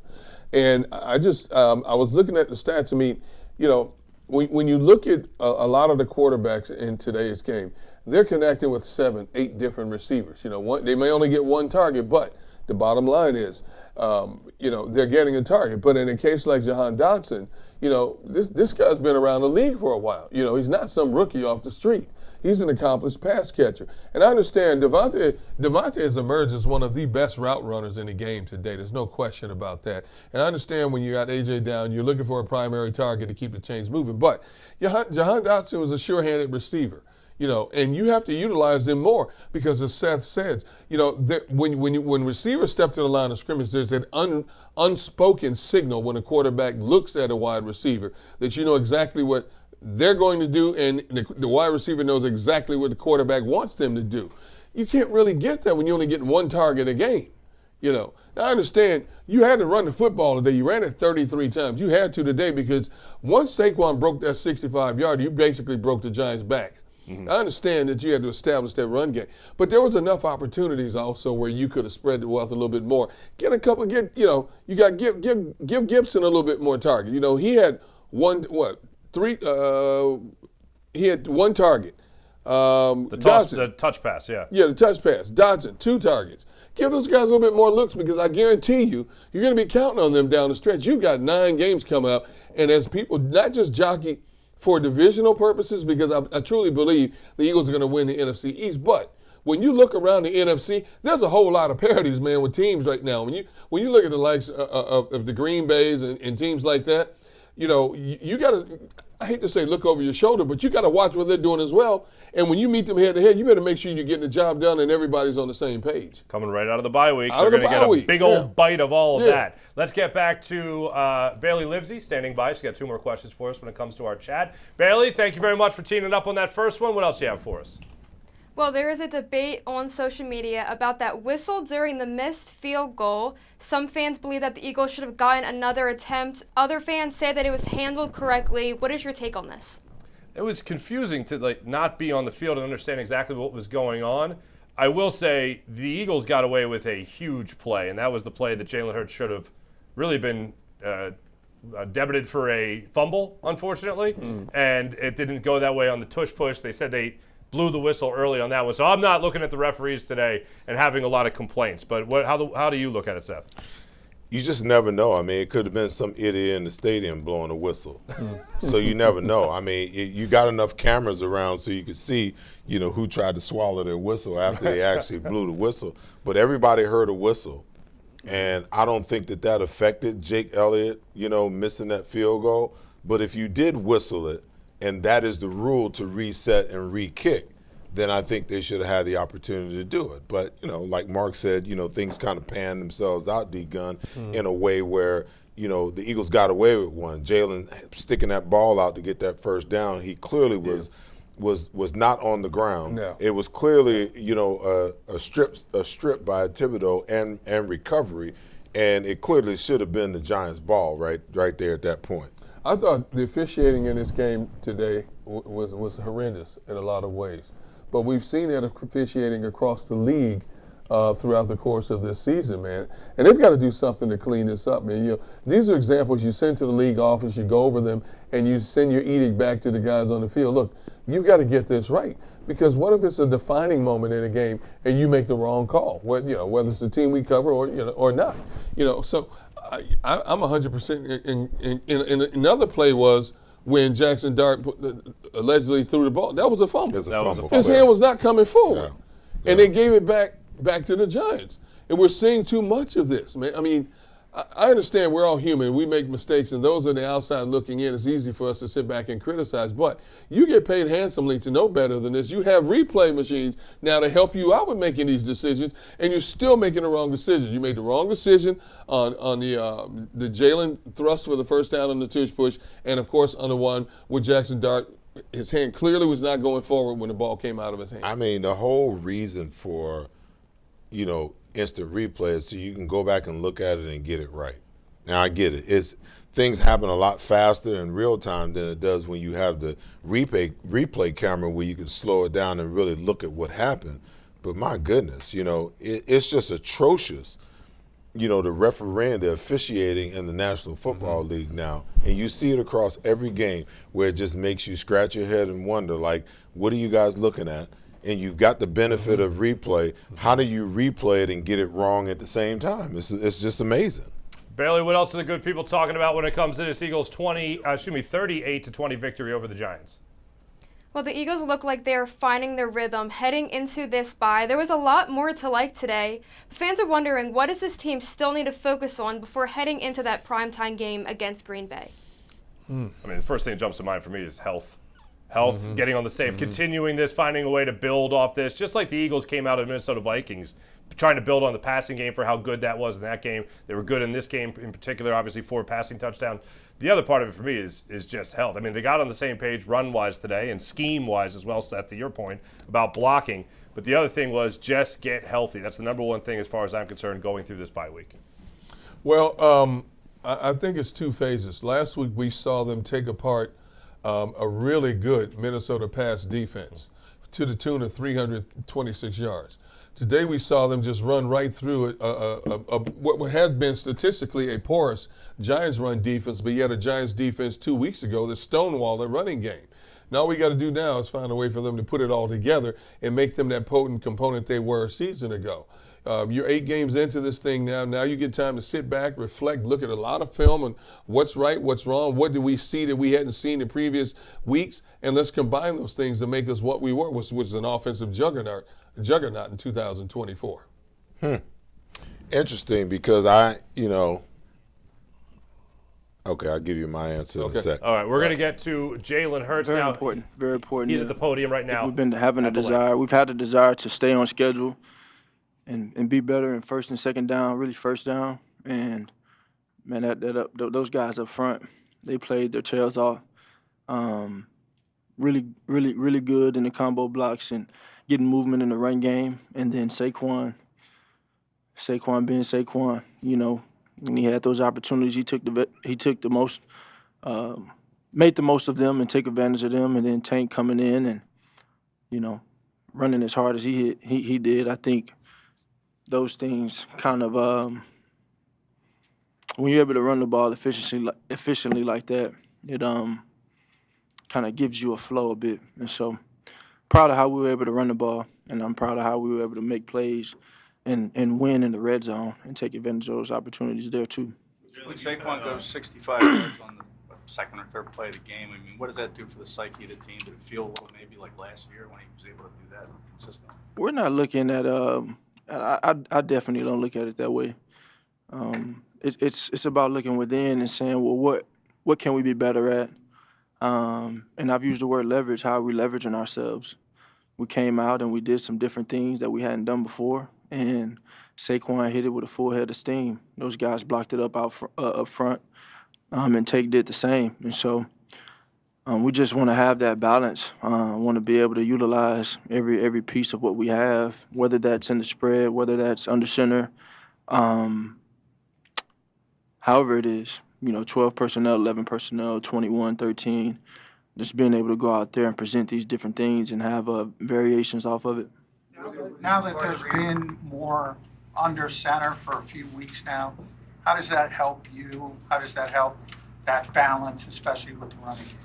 And I was looking at the stats. I mean, you know, when you look at a lot of the quarterbacks in today's game, they're connecting with 7, 8 different receivers. You know, they may only get one target, but the bottom line is, you know, they're getting a target. But in a case like Jahan Dotson, you know, this guy's been around the league for a while. You know, he's not some rookie off the street. He's an accomplished pass catcher. And I understand Devontae has emerged as one of the best route runners in the game today. There's no question about that. And I understand when you got A.J. down, you're looking for a primary target to keep the chains moving. But Jahan Dotson was a sure-handed receiver. You know, and you have to utilize them more because, as Seth says, you know, when receivers step to the line of scrimmage, there's an unspoken signal when a quarterback looks at a wide receiver that you know exactly what they're going to do, and the wide receiver knows exactly what the quarterback wants them to do. You can't really get that when you're only getting one target a game. You know, now I understand you had to run the football today. You ran it 33 times. You had to today because once Saquon broke that 65-yard, you basically broke the Giants' backs. I understand that you had to establish that run game, but there was enough opportunities also where you could have spread the wealth a little bit more. You got give Gibson a little bit more target. You know, he had one target. The touch pass, yeah. Yeah, the touch pass. Dodson, 2 targets. Give those guys a little bit more looks because I guarantee you, you're going to be counting on them down the stretch. You've got 9 games coming up, and as people not just jockey for divisional purposes, because I truly believe the Eagles are going to win the NFC East. But when you look around the NFC, there's a whole lot of parities, man, with teams right now. When you look at the likes of the Green Bays and teams like that, you know, you got to, I hate to say look over your shoulder, but you got to watch what they're doing as well. And when you meet them head to head, you better make sure you're getting the job done and everybody's on the same page. Coming right out of the bye week. They're going to get a big old bite of all of that. Let's get back to Bailey Livesey standing by. She's got 2 more questions for us when it comes to our chat. Bailey, thank you very much for teeing it up on that first one. What else do you have for us? Well, there is a debate on social media about that whistle during the missed field goal. Some fans believe that the Eagles should have gotten another attempt. Other fans say that it was handled correctly. What is your take on this? It was confusing to not be on the field and understand exactly what was going on. I will say the Eagles got away with a huge play, and that was the play that Jalen Hurts should have really been debited for a fumble, unfortunately. And it didn't go that way on the tush push. They said they blew the whistle early on that one. So I'm not looking at the referees today and having a lot of complaints. But how do you look at it, Seth? You just never know. I mean, it could have been some idiot in the stadium blowing a whistle. So you never know. I mean, you got enough cameras around so you could see, you know, who tried to swallow their whistle after they actually blew the whistle. But everybody heard a whistle. And I don't think that affected Jake Elliott, you know, missing that field goal. But if you did whistle it, and that is the rule to reset and re-kick, then I think they should have had the opportunity to do it. But, you know, like Mark said, you know, things kind of panned themselves out, D-Gun, in a way where, you know, the Eagles got away with one. Jalen sticking that ball out to get that first down, he clearly was not on the ground. No. It was clearly, you know, a strip by Thibodeau and recovery, and it clearly should have been the Giants' ball right there at that point. I thought the officiating in this game today was horrendous in a lot of ways. But we've seen that officiating across the league throughout the course of this season, man. And they've got to do something to clean this up, man. You know, these are examples you send to the league office, you go over them, and you send your edict back to the guys on the field. Look, you've got to get this right. Because what if it's a defining moment in a game and you make the wrong call? Whether it's the team we cover or not. You know, so I'm 100% in another play was when Jackson Dart allegedly threw the ball. That was a fumble. His hand was not coming forward. Yeah. And they gave it back to the Giants. And we're seeing too much of this, man. I mean, I understand we're all human. We make mistakes, and those on the outside looking in, it's easy for us to sit back and criticize. But you get paid handsomely to know better than this. You have replay machines now to help you out with making these decisions, and you're still making the wrong decision. You made the wrong decision on the Jalen thrust for the first down on the tush push, and, of course, on the one with Jackson Dart. His hand clearly was not going forward when the ball came out of his hand. I mean, the whole reason for, you know, instant replay so you can go back and look at it and get it right. Now, I get it. Things happen a lot faster in real time than it does when you have the replay camera where you can slow it down and really look at what happened. But my goodness, it's just atrocious, the refereeing, the officiating in the National Football League now. And you see it across every game where it just makes you scratch your head and wonder, like, what are you guys looking at? And you've got the benefit of replay. How do you replay it and get it wrong at the same time? It's just amazing. Bailey, what else are the good people talking about when it comes to this Eagles 38-20 victory over the Giants? Well, the Eagles look like they are finding their rhythm heading into this bye. There was a lot more to like today. Fans are wondering, what does this team still need to focus on before heading into that primetime game against Green Bay? I mean, the first thing that jumps to mind for me is health. Getting on the same, continuing this, finding a way to build off this, just like the Eagles came out of Minnesota Vikings, trying to build on the passing game for how good that was in that game. They were good in this game in particular, obviously 4 passing touchdowns. The other part of it for me is just health. I mean, they got on the same page run-wise today and scheme-wise as well, Seth, to your point about blocking. But the other thing was just get healthy. That's the number one thing as far as I'm concerned going through this bye week. Well, I think it's 2 phases. Last week we saw them take apart a really good Minnesota pass defense to the tune of 326 yards. Today we saw them just run right through what had been statistically a porous Giants run defense, but yet a Giants defense 2 weeks ago that stonewalled their running game. Now all we got to do now is find a way for them to put it all together and make them that potent component they were a season ago. You're 8 games into this thing now. Now you get time to sit back, reflect, look at a lot of film and what's right, what's wrong, what did we see that we hadn't seen in previous weeks, and let's combine those things to make us what we were, which was an offensive juggernaut in 2024. Interesting because okay, I'll give you my answer in a second. All right, we're going to get to Jalen Hurts now. Very important. He's at the podium right now. We've been having a desire. We've had a desire to stay on schedule and be better in first and second down, really first down. And, man, those guys up front, they played their tails off. Really good in the combo blocks and getting movement in the run game. And then Saquon being Saquon, when he had those opportunities, he took the most, made the most of them and take advantage of them. And then Tank coming in and, running as hard as he did. I think those things kind of, when you're able to run the ball efficiently like that, it kind of gives you a flow a bit. And so proud of how we were able to run the ball, and I'm proud of how we were able to make plays and win in the red zone and take advantage of those opportunities there too. When Saquon goes 65 yards on the second or third play of the game, I mean, what does that do for the psyche of the team? Did it feel a little maybe like last year when he was able to do that consistently? We're not looking at I definitely don't look at it that way. It's about looking within and saying, well, what can we be better at? And I've used the word leverage. How are we leveraging ourselves? We came out and we did some different things that we hadn't done before, and Saquon hit it with a full head of steam. Those guys blocked it up front, and Take did the same. And so we just want to have that balance. Want to be able to utilize every piece of what we have, whether that's in the spread, whether that's under center, however it is. 12 personnel, 11 personnel, 21, 13. Just being able to go out there and present these different things and have variations off of it. Now that there's been more under center for a few weeks now, how does that help you? How does that help that balance, especially with the running game?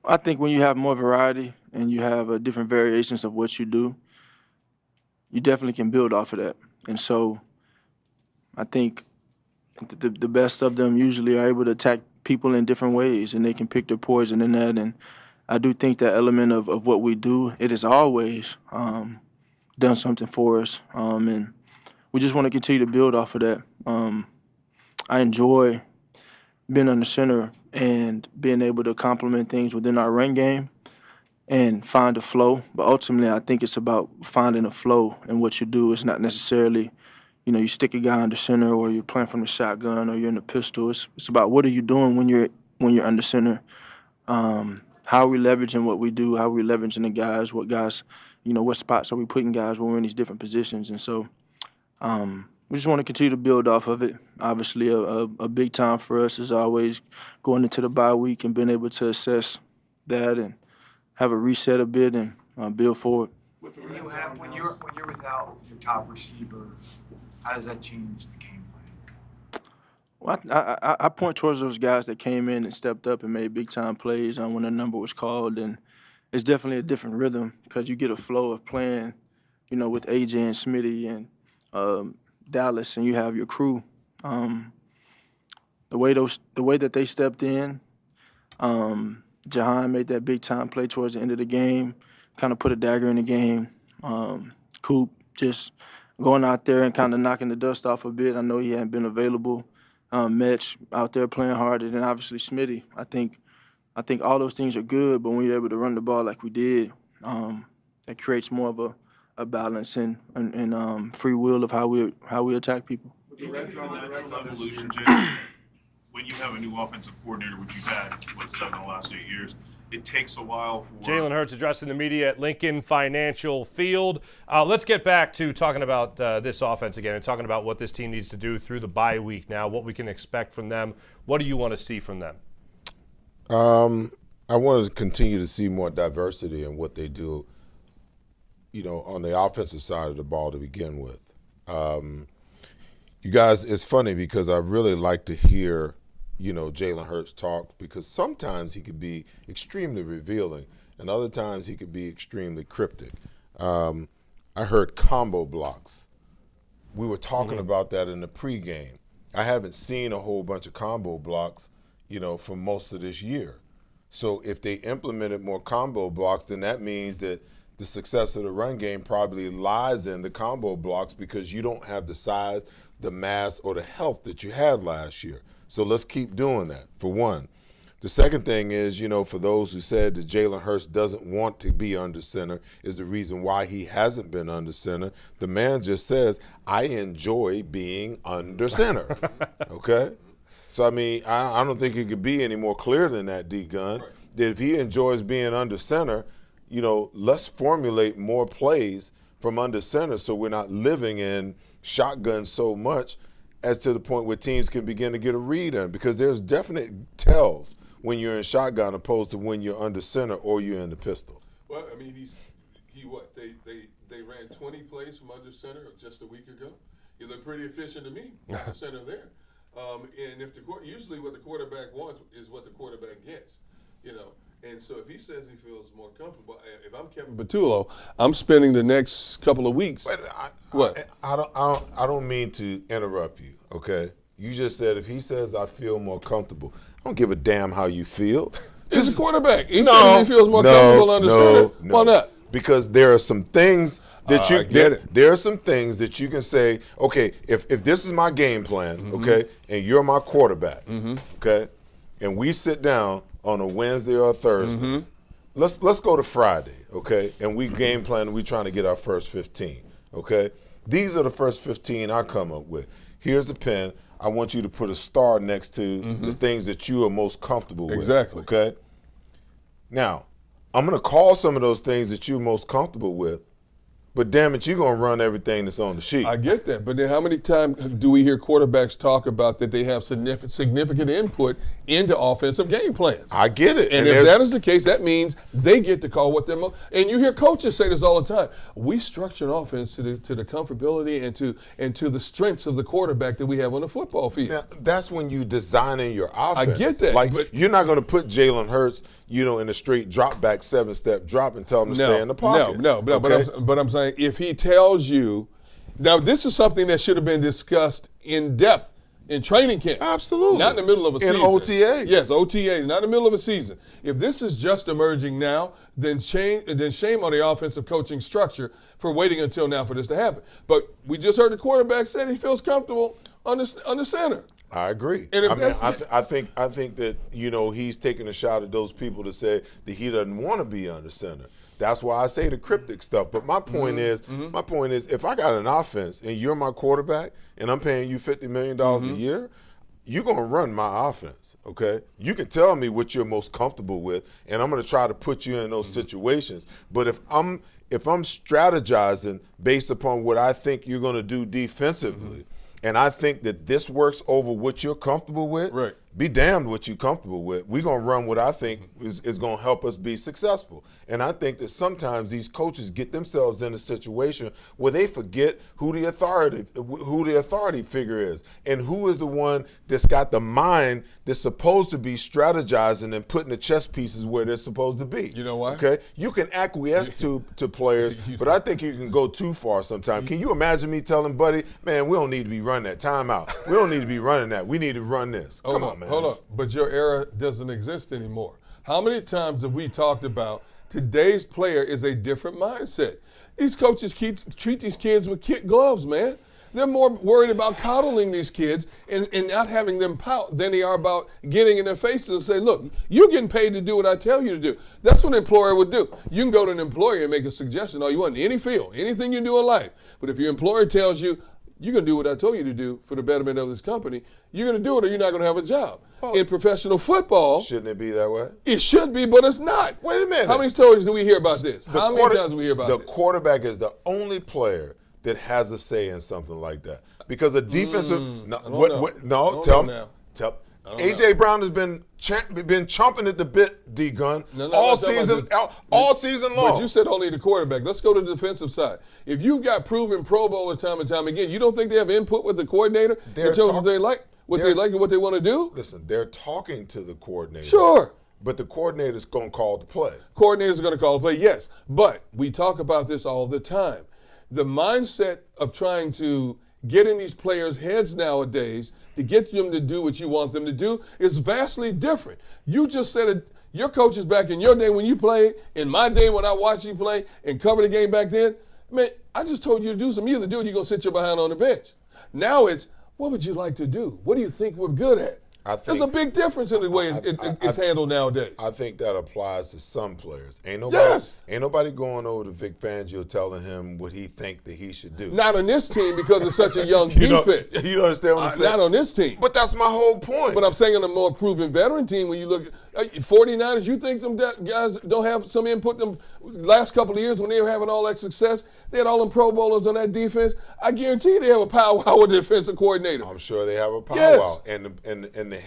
I think when you have more variety and you have different variations of what you do, you definitely can build off of that. And so I think the best of them usually are able to attack people in different ways, and they can pick their poison in that. And I do think that element of what we do, it has always done something for us. And we just want to continue to build off of that. I enjoy being under center and being able to complement things within our run game and find a flow. But ultimately, I think it's about finding a flow in what you do. It's not necessarily, you stick a guy under center or you're playing from the shotgun or you're in the pistol. It's about what are you doing when you're under center. How are we leveraging what we do? How are we leveraging the guys? What guys, what spots are we putting guys when we're in these different positions? And so We just want to continue to build off of it. Obviously, a big time for us is always going into the bye week and being able to assess that and have a reset a bit and build forward. When you're without your top receiver, how does that change the game plan? Well, I point towards those guys that came in and stepped up and made big time plays when the number was called, and it's definitely a different rhythm because you get a flow of playing, with AJ and Smitty and Dallas, and you have your crew. The way that they stepped in, Jahan made that big time play towards the end of the game, kind of put a dagger in the game. Coop just going out there and kind of knocking the dust off a bit. I know he hadn't been available. Mitch out there playing hard, and then obviously Smitty. I think all those things are good, but when you're able to run the ball like we did, that creates more of a balance and free will of how we attack people. Do you think through that evolution, Jay, when you have a new offensive coordinator, which you've had, 7 in the last 8 years, it takes a while for... Jalen Hurts addressing the media at Lincoln Financial Field. Let's get back to talking about this offense again and talking about what this team needs to do through the bye week now, what we can expect from them. What do you want to see from them? I want to continue to see more diversity in what they do, on the offensive side of the ball to begin with. You guys, it's funny because I really like to hear, Jalen Hurts talk, because sometimes he could be extremely revealing and other times he could be extremely cryptic. I heard combo blocks. We were talking about that in the pregame. I haven't seen a whole bunch of combo blocks, for most of this year. So if they implemented more combo blocks, then that means that the success of the run game probably lies in the combo blocks because you don't have the size, the mass, or the health that you had last year. So let's keep doing that, for one. The second thing is, for those who said that Jalen Hurts doesn't want to be under center is the reason why he hasn't been under center. The man just says, I enjoy being under center, okay? So, I don't think it could be any more clear than that, D-Gun, that if he enjoys being under center, let's formulate more plays from under center so we're not living in shotgun so much as to the point where teams can begin to get a read on, because there's definite tells when you're in shotgun opposed to when you're under center or you're in the pistol. Well, they ran 20 plays from under center just a week ago. He looked pretty efficient to me, under center there. And if usually what the quarterback wants is what the quarterback gets, And so if he says he feels more comfortable, if I'm Kevin Patullo, I'm spending the next couple of weeks. I don't mean to interrupt you, okay? You just said if he says I feel more comfortable, I don't give a damn how you feel. He's a quarterback. He says he feels more comfortable under center. Why not? Because there are some things that you get. There are some things that you can say, okay, if this is my game plan, okay, and you're my quarterback, okay, and we sit down on a Wednesday or a Thursday, let's go to Friday, okay, and we game plan and we trying to get our first 15, okay. These are the first 15 I come up with. Here's the pen. I want you to put a star next to the things that you are most comfortable with. Exactly. Okay. Now, I'm going to call some of those things that you're most comfortable with, but damn it, you're going to run everything that's on the sheet. I get that, but then how many times do we hear quarterbacks talk about that they have significant input into offensive game plans? I get it. And if that is the case, that means they get to call what they're and you hear coaches say this all the time. We structure an offense to the comfortability and to the strengths of the quarterback that we have on the football field. Now, that's when you designing your offense. I get that. Like, you're not going to put Jalen Hurts, in a straight drop back 7-step drop and tell him to stay in the pocket. No. But I'm saying if he tells you, now this is something that should have been discussed in depth in training camp. Absolutely. Not in the middle of a season. In OTA. Yes, OTA, not in the middle of a season. If this is just emerging now, then shame on the offensive coaching structure for waiting until now for this to happen. But we just heard the quarterback say he feels comfortable on the center. I agree. And I think that he's taking a shot at those people that say that he doesn't want to be under center. That's why I say the cryptic stuff. But my point is, if I got an offense and you're my quarterback and I'm paying you $50 million a year, you're going to run my offense, okay? You can tell me what you're most comfortable with, and I'm going to try to put you in those situations. But if I'm strategizing based upon what I think you're going to do defensively, and I think that this works over what you're comfortable with, right, be damned what you're comfortable with. We're going to run what I think is going to help us be successful. And I think that sometimes these coaches get themselves in a situation where they forget who the authority figure is and who is the one that's got the mind that's supposed to be strategizing and putting the chess pieces where they're supposed to be. You know why? Okay? You can acquiesce to players, but I think you can go too far sometimes. Can you imagine me telling Buddy, man, we don't need to be running that timeout. We don't need to be running that. We need to run this. Come on, man. Hold on. But your era doesn't exist anymore. How many times have we talked about today's player is a different mindset? These coaches treat these kids with kid gloves, man. They're more worried about coddling these kids and not having them pout than they are about getting in their faces and say, look, you're getting paid to do what I tell you to do. That's what an employer would do. You can go to an employer and make a suggestion all you want in any field, anything you do in life. But if your employer tells you, you're going to do what I told you to do for the betterment of this company, you're going to do it or you're not going to have a job. In professional football. Shouldn't it be that way? It should be, but it's not. Wait a minute. How many stories do we hear about this? How many times do we hear about this? The quarterback is the only player that has a say in something like that. Because a defensive A.J. Brown has been chomping at the bit, D-Gun, all season long. But you said only the quarterback. Let's go to the defensive side. If you've got proven Pro Bowlers time and time again, you don't think they have input with the coordinator in terms of what they like and what they want to do? Listen, they're talking to the coordinator. Sure. But the coordinator's going to call the play. Coordinator's going to call the play, yes. But we talk about this all the time. The mindset of trying to get in these players' heads nowadays to get them to do what you want them to do is vastly different. You just said it. Your coaches back in your day when you played, in my day when I watched you play and cover the game back then, man, I just told you to do something. You either do it, you're going to sit your behind on the bench. Now it's, what would you like to do? What do you think we're good at? There's a big difference in the way it's handled nowadays. I think that applies to some players. Ain't nobody going over to Vic Fangio telling him what he think that he should do. Not on this team because it's such a young defense. You understand what I'm saying? Not on this team. But that's my whole point. But I'm saying on a more proven veteran team, when you look at 49ers, you think some guys don't have some input them last couple of years when they were having all that success? They had all them Pro Bowlers on that defense. I guarantee you they have a powwow with the defensive coordinator. I'm sure they have a powwow. Yes.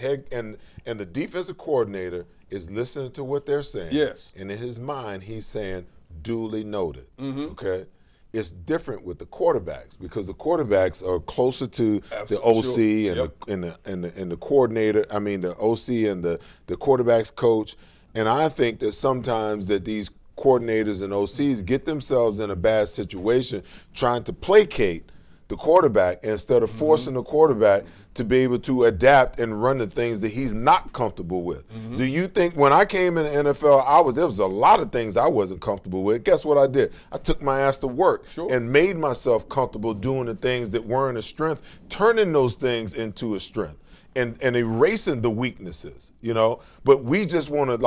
And the defensive coordinator is listening to what they're saying. Yes. And in his mind, he's saying, duly noted. Mm-hmm. Okay? It's different with the quarterbacks because the quarterbacks are closer to the OC and the coordinator. I mean, the OC and the quarterbacks coach. And I think that sometimes that these coordinators and OCs get themselves in a bad situation trying to placate the quarterback instead of forcing the quarterback to be able to adapt and run the things that he's not comfortable with. Do you think when I came in the NFL, there was a lot of things I wasn't comfortable with. Guess what I did? I took my ass to work and made myself comfortable doing the things that weren't a strength, turning those things into a strength. And erasing the weaknesses, you know. But we just want to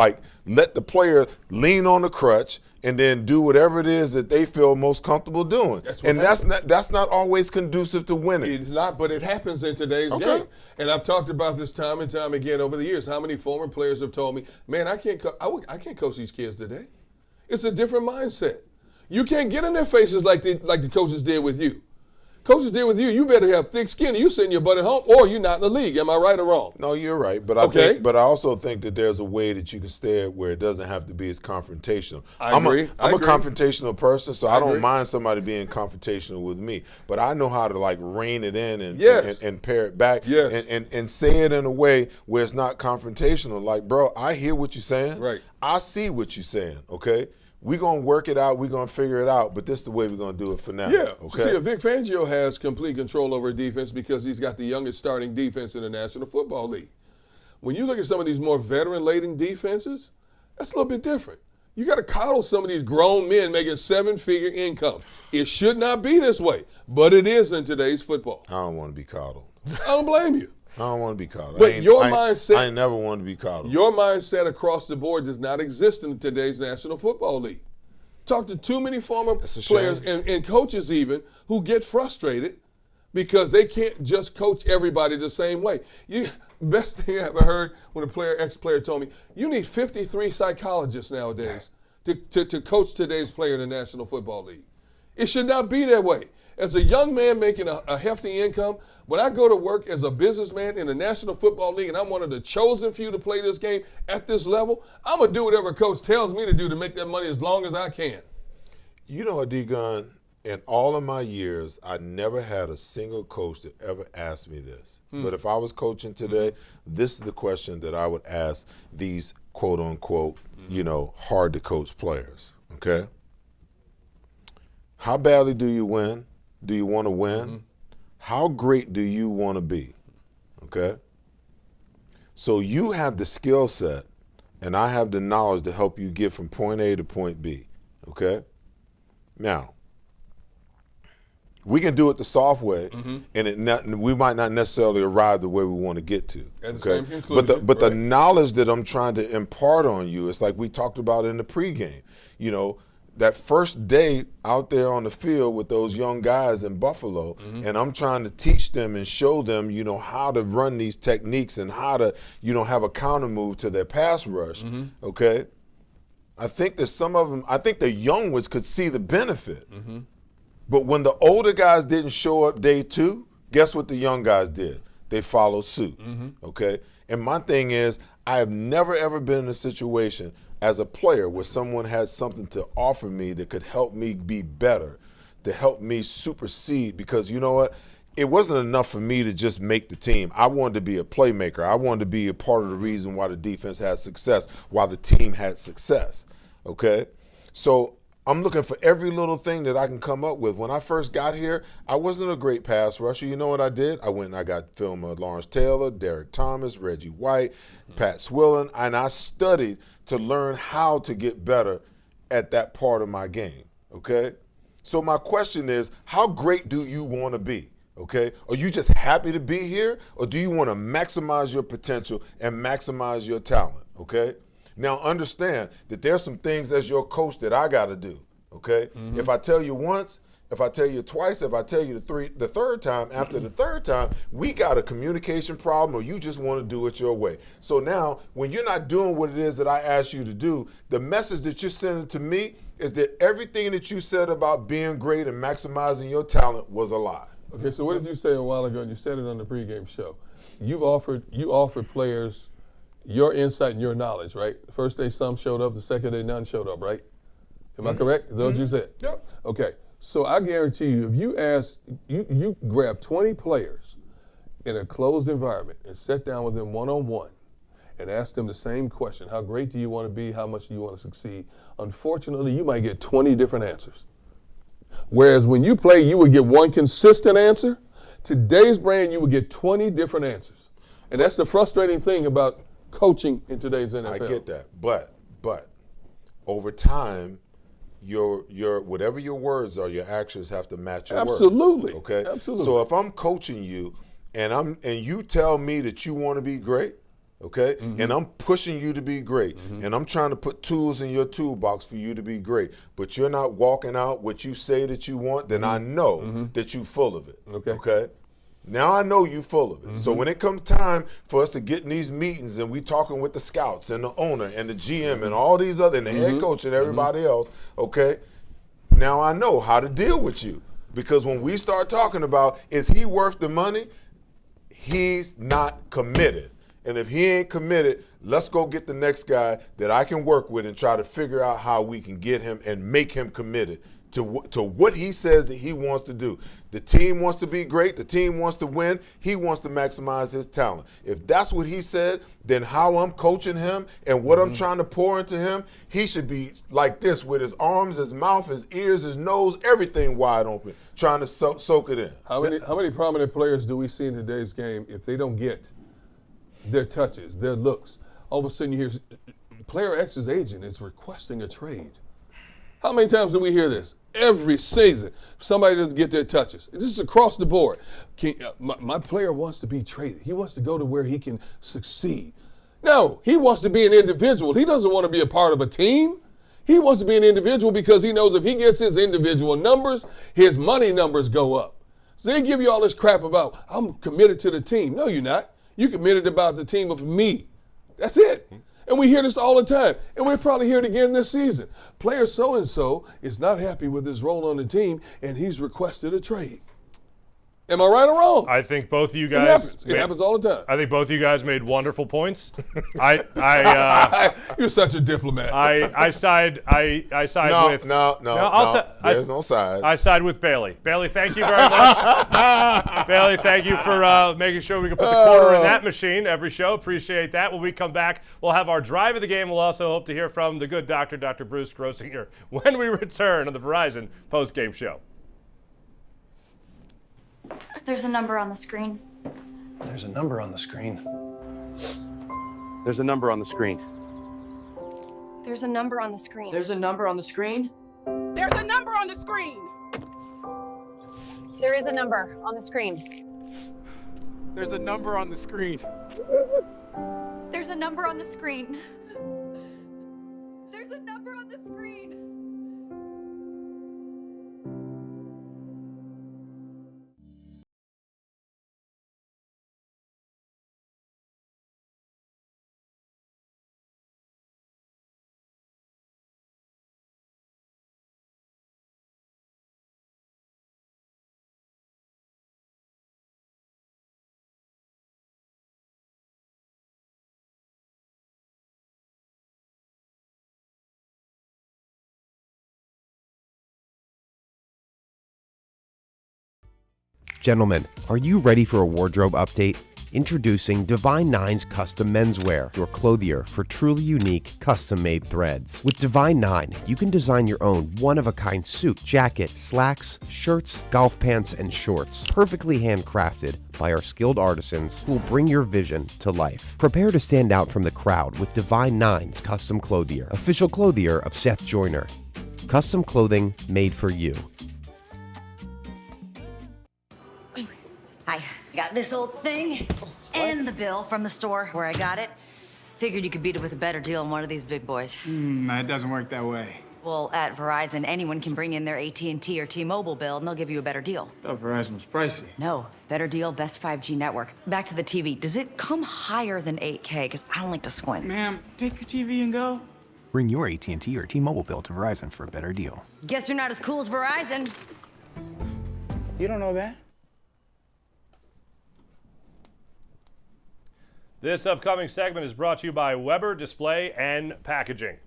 let the player lean on the crutch and then do whatever it is that they feel most comfortable doing. That's not always conducive to winning. It's not, but it happens in today's game. And I've talked about this time and time again over the years. How many former players have told me, man, I can't coach these kids today. It's a different mindset. You can't get in their faces like the coaches did with you. Coaches did with you, you better have thick skin. You sitting your butt at home, or you're not in the league. Am I right or wrong? No, you're right. But I also think that there's a way that you can stay where it doesn't have to be as confrontational. I'm a confrontational person, so I don't mind somebody being confrontational with me. But I know how to rein it in and pare it back and say it in a way where it's not confrontational. Like, bro, I hear what you're saying. Right. I see what you're saying, okay? We're going to work it out. We're going to figure it out. But this is the way we're going to do it for now. Yeah. Okay? See, Vic Fangio has complete control over defense because he's got the youngest starting defense in the National Football League. When you look at some of these more veteran-laden defenses, that's a little bit different. You got to coddle some of these grown men making seven-figure income. It should not be this way, but it is in today's football. I don't want to be coddled. I don't blame you. I don't want to be coddled. But mindset, I never want to be coddled. Your mindset across the board does not exist in today's National Football League. Talk to too many former players and coaches even who get frustrated because they can't just coach everybody the same way. Best thing I ever heard when ex-player told me, you need 53 psychologists nowadays to coach today's player in the National Football League. It should not be that way. As a young man making a hefty income, when I go to work as a businessman in the National Football League and I'm one of the chosen few to play this game at this level, I'm going to do whatever coach tells me to do to make that money as long as I can. You know what, D-Gun? In all of my years, I never had a single coach that ever asked me this. But if I was coaching today, this is the question that I would ask these quote-unquote, hard-to-coach players, okay? How badly do you win? Do you want to win? How great do you want to be, okay? So you have the skill set, and I have the knowledge to help you get from point A to point B, okay? Now, we can do it the soft way, and we might not necessarily arrive the way we want to get to. At the same conclusion, but the knowledge that I'm trying to impart on you, it's like we talked about in the pregame. That first day out there on the field with those young guys in Buffalo, and I'm trying to teach them and show them, how to run these techniques and how to, have a counter move to their pass rush, okay? I think that some of them, I think the young ones could see the benefit. But when the older guys didn't show up day 2, guess what the young guys did? They followed suit, okay? And my thing is, I have never, ever been in a situation as a player where someone had something to offer me that could help me be better, to help me supersede, because you know what? It wasn't enough for me to just make the team. I wanted to be a playmaker. I wanted to be a part of the reason why the defense had success, why the team had success, okay? So I'm looking for every little thing that I can come up with. When I first got here, I wasn't a great pass rusher. You know what I did? I went and I got film of Lawrence Taylor, Derek Thomas, Reggie White, Pat Swillen, and I studied to learn how to get better at that part of my game, okay? So my question is, how great do you want to be, okay? Are you just happy to be here, or do you want to maximize your potential and maximize your talent, okay? Now understand that there's some things as your coach that I got to do, okay? If I tell you once, if I tell you twice, if I tell you the third time, after the third time, we got a communication problem, or you just want to do it your way. So now, when you're not doing what it is that I asked you to do, the message that you're sending to me is that everything that you said about being great and maximizing your talent was a lie. Okay, so what did you say a while ago, and you said it on the pregame show? You offered players your insight and your knowledge, right? The first day some showed up, the second day none showed up, right? Am I correct? Is that what you said? Yep. Okay, so I guarantee you, if you grab 20 players in a closed environment and sat down with them one-on-one and ask them the same question, how great do you want to be, how much do you want to succeed? Unfortunately, you might get 20 different answers. Whereas when you play, you would get one consistent answer. Today's brand, you would get 20 different answers. And that's the frustrating thing about coaching in today's NFL. I get that, but over time, your whatever your words are, your actions have to match your Absolutely. words. Okay. Absolutely. So if I'm coaching you, and you tell me that you want to be great, okay, and I'm pushing you to be great, and I'm trying to put tools in your toolbox for you to be great, but you're not walking out what you say that you want, then I know that you're full of it. Okay. Now I know you full of it. So when it comes time for us to get in these meetings and we talking with the scouts and the owner and the GM and all these other, and the head coach and everybody else, okay, now I know how to deal with you. Because when we start talking about, is he worth the money? He's not committed. And if he ain't committed, let's go get the next guy that I can work with and try to figure out how we can get him and make him committed to what he says that he wants to do. The team wants to be great. The team wants to win. He wants to maximize his talent. If that's what he said, then how I'm coaching him and what I'm trying to pour into him, he should be like this with his arms, his mouth, his ears, his nose, everything wide open, trying to soak it in. How many prominent players do we see in today's game if they don't get their touches, their looks? All of a sudden you hear player X's agent is requesting a trade. How many times do we hear this? Every season, somebody doesn't get their touches. This is across the board. My player wants to be traded. He wants to go to where he can succeed. No, he wants to be an individual. He doesn't want to be a part of a team. He wants to be an individual because he knows if he gets his individual numbers, his money numbers go up. So they give you all this crap about, I'm committed to the team. No, you're not. You committed about the team of me. That's it. And we hear this all the time. And we'll probably hear it again this season. Player so-and-so is not happy with his role on the team, and he's requested a trade. Am I right or wrong? I think both of you guys. It happens all the time. I think both of you guys made wonderful points. You're such a diplomat. I side with. No. There's no sides. I side with Bailey. Bailey, thank you very much. Bailey, thank you for making sure we can put the quarter in that machine every show. Appreciate that. When we come back, we'll have our drive of the game. We'll also hope to hear from the good doctor, Dr. Bruce Grossinger, when we return on the Verizon post-game show. There's a number on the screen. There's a number on the screen. There's a number on the screen. There's a number on the screen. There's a number on the screen. There's a number on the screen. There is a number on the screen. There's a number on the screen. There's a number on the screen. There's a number on the screen. Gentlemen, are you ready for a wardrobe update? Introducing Divine Nine's Custom Menswear, your clothier for truly unique, custom-made threads. With Divine Nine, you can design your own one-of-a-kind suit, jacket, slacks, shirts, golf pants, and shorts, perfectly handcrafted by our skilled artisans who will bring your vision to life. Prepare to stand out from the crowd with Divine Nine's Custom Clothier, official clothier of Seth Joyner. Custom clothing made for you. I got this old thing and the bill from the store where I got it. Figured you could beat it with a better deal on one of these big boys. That doesn't work that way. Well, at Verizon, anyone can bring in their AT&T or T-Mobile bill and they'll give you a better deal. Oh, Verizon was pricey. No, better deal, best 5G network. Back to the TV. Does it come higher than 8K? Because I don't like to squint. Ma'am, take your TV and go. Bring your AT&T or T-Mobile bill to Verizon for a better deal. Guess you're not as cool as Verizon. You don't know that? This upcoming segment is brought to you by Weber Display and Packaging.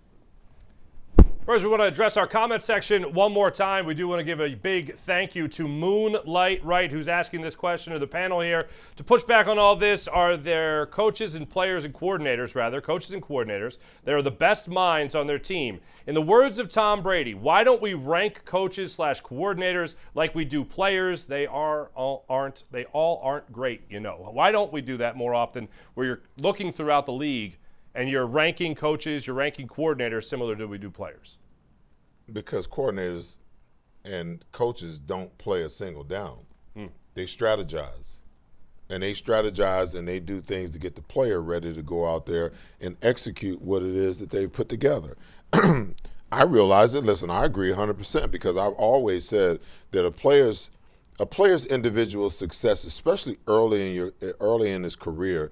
First, we want to address our comment section one more time. We do want to give a big thank you to Moonlight Wright, who's asking this question to the panel here. To push back on all this, are there coaches and players and coordinators, coaches and coordinators, that are the best minds on their team? In the words of Tom Brady, why don't we rank coaches/coordinators like we do players? They all aren't great, you know. Why don't we do that more often, where you're looking throughout the league and you're ranking coaches, you're ranking coordinators similar to we do players? Because coordinators and coaches don't play a single down. They strategize. And they strategize and they do things to get the player ready to go out there and execute what it is that they've put together. I realize it. Listen, I agree 100% because I've always said that a player's individual success, especially early in his career,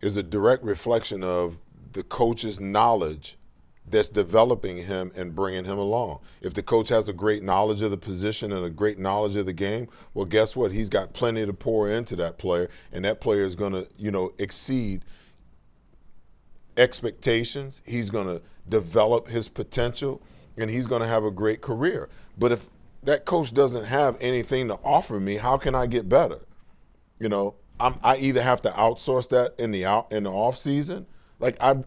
is a direct reflection of the coach's knowledge that's developing him and bringing him along. If the coach has a great knowledge of the position and a great knowledge of the game, well, guess what? He's got plenty to pour into that player, and that player is going to, exceed expectations. He's going to develop his potential, and he's going to have a great career. But if that coach doesn't have anything to offer me, how can I get better? I either have to outsource that in the off season. Like I'm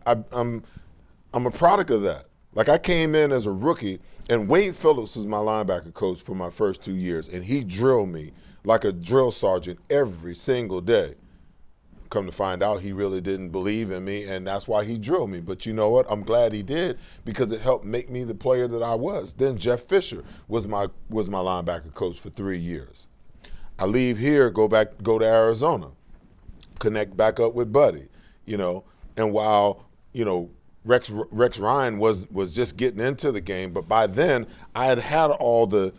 a product of that. Like I came in as a rookie, and Wade Phillips was my linebacker coach for my first 2 years, and he drilled me like a drill sergeant every single day. Come to find out, he really didn't believe in me, and that's why he drilled me. But you know what? I'm glad he did because it helped make me the player that I was. Then Jeff Fisher was my linebacker coach for 3 years. I leave here, go to Arizona, connect back up with Buddy, and while, Rex Ryan was just getting into the game, but by then I had all the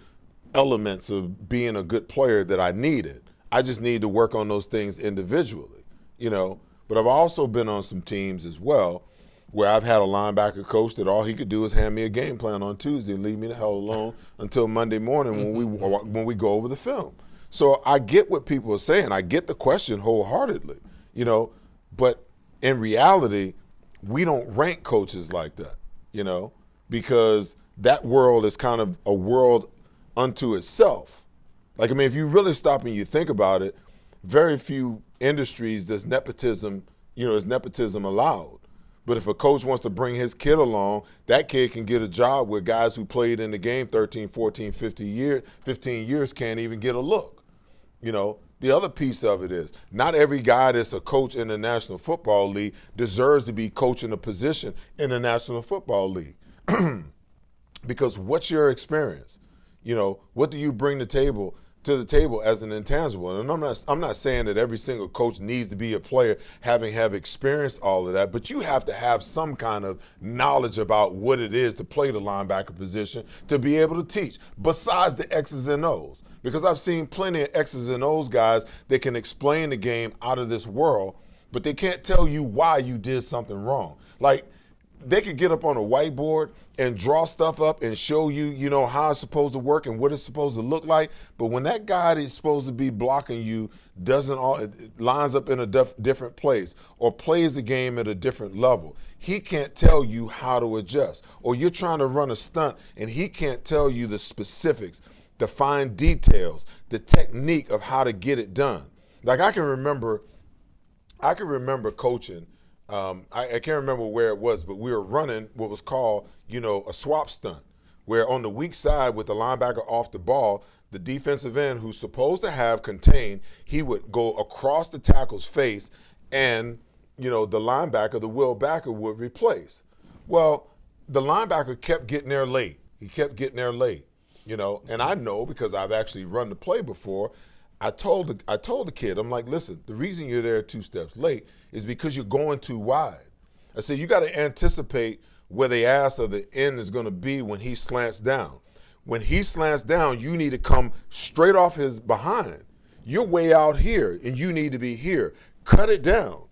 elements of being a good player that I needed. I just need to work on those things individually, you know. But I've also been on some teams as well where I've had a linebacker coach that all he could do is hand me a game plan on Tuesday and leave me the hell alone until Monday morning when we go over the film. So I get what people are saying. I get the question wholeheartedly, you know. But in reality, we don't rank coaches like that, you know, because that world is kind of a world unto itself. Like, I mean, if you really stop and you think about it, very few industries is nepotism allowed. But if a coach wants to bring his kid along, that kid can get a job where guys who played in the game 13, 14, 15 years can't even get a look. You know, the other piece of it is not every guy that's a coach in the National Football League deserves to be coaching a position in the National Football League. Because what's your experience? You know, what do you bring to the table as an intangible? And I'm not saying that every single coach needs to be a player have experienced all of that, but you have to have some kind of knowledge about what it is to play the linebacker position to be able to teach, besides the X's and O's. Because I've seen plenty of X's and O's guys that can explain the game out of this world, but they can't tell you why you did something wrong. Like, they could get up on a whiteboard and draw stuff up and show you, you know, how it's supposed to work and what it's supposed to look like. But when that guy that's supposed to be blocking you lines up in a different place or plays the game at a different level, he can't tell you how to adjust. Or you're trying to run a stunt and he can't tell you the specifics, the fine details, the technique of how to get it done. Like, I can remember coaching. I can't remember where it was, but we were running what was called, you know, a swap stunt, where on the weak side with the linebacker off the ball, the defensive end who's supposed to have contained, he would go across the tackle's face and, you know, the linebacker, the will backer, would replace. Well, the linebacker kept getting there late. He kept getting there late, you know, and I know because I've actually run the play before. I told the kid, I'm like, listen, the reason you're there 2 steps late is because you're going too wide. I said, you got to anticipate where the ass of the end is going to be when he slants down. When he slants down, you need to come straight off his behind. You're way out here, and you need to be here. Cut it down.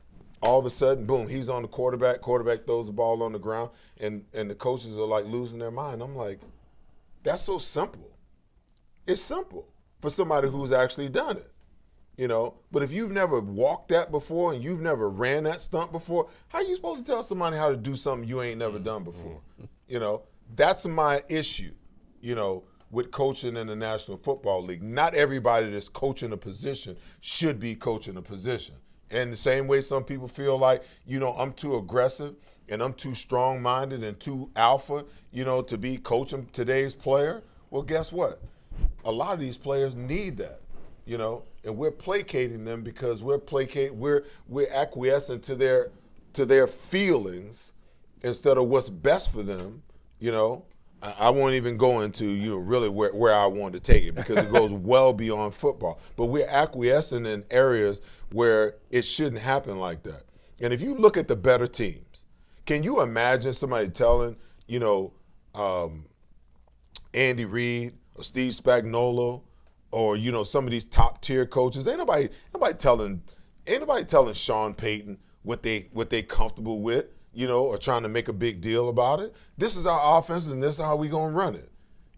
All of a sudden, boom, he's on the quarterback. Quarterback throws the ball on the ground, and the coaches are like losing their mind. I'm like, that's so simple. It's simple for somebody who's actually done it, you know. But if you've never walked that before and you've never ran that stunt before, how are you supposed to tell somebody how to do something you ain't never done before? You know, that's my issue, you know, with coaching in the National Football League. Not everybody that's coaching a position should be coaching a position. And the same way some people feel like, you know, I'm too aggressive and I'm too strong-minded and too alpha, you know, to be coaching today's player. Well, guess what? A lot of these players need that, you know, and we're placating them because we're acquiescing to their feelings instead of what's best for them, you know. I won't even go into, you know, really where I want to take it because it goes well beyond football. But we're acquiescing in areas where it shouldn't happen like that. And if you look at the better teams, can you imagine somebody telling, you know, Andy Reid, or Steve Spagnuolo, or, you know, some of these top tier coaches, ain't nobody telling Sean Payton what they comfortable with, you know, or trying to make a big deal about it. This is our offense and this is how we gonna run it.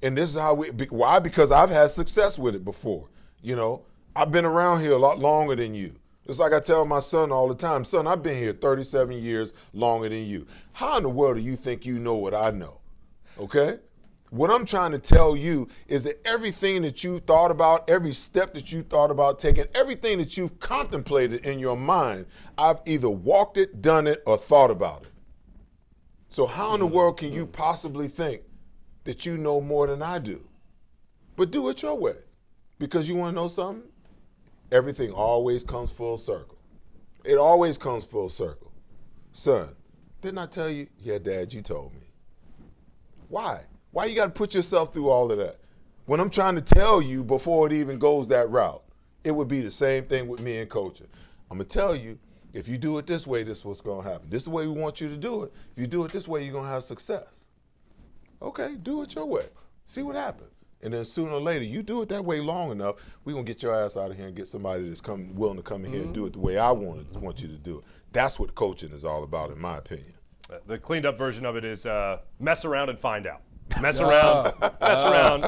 And this is how why? Because I've had success with it before. You know, I've been around here a lot longer than you. It's like I tell my son all the time, son, I've been here 37 years longer than you. How in the world do you think you know what I know? Okay? What I'm trying to tell you is that everything that you thought about, every step that you thought about taking, everything that you've contemplated in your mind, I've either walked it, done it, or thought about it. So how in the world can you possibly think that you know more than I do? But do it your way. Because you want to know something? Everything always comes full circle. It always comes full circle. Son, didn't I tell you? Yeah, Dad, you told me. Why? Why you got to put yourself through all of that? When I'm trying to tell you before it even goes that route, it would be the same thing with me and coaching. I'm going to tell you, if you do it this way, this is what's going to happen. This is the way we want you to do it. If you do it this way, you're going to have success. Okay, do it your way. See what happens. And then sooner or later, you do it that way long enough, we're going to get your ass out of here and get somebody that's willing to come in here and do it the way I want you to do it. That's what coaching is all about, in my opinion. The cleaned up version of it is mess around and find out. Mess around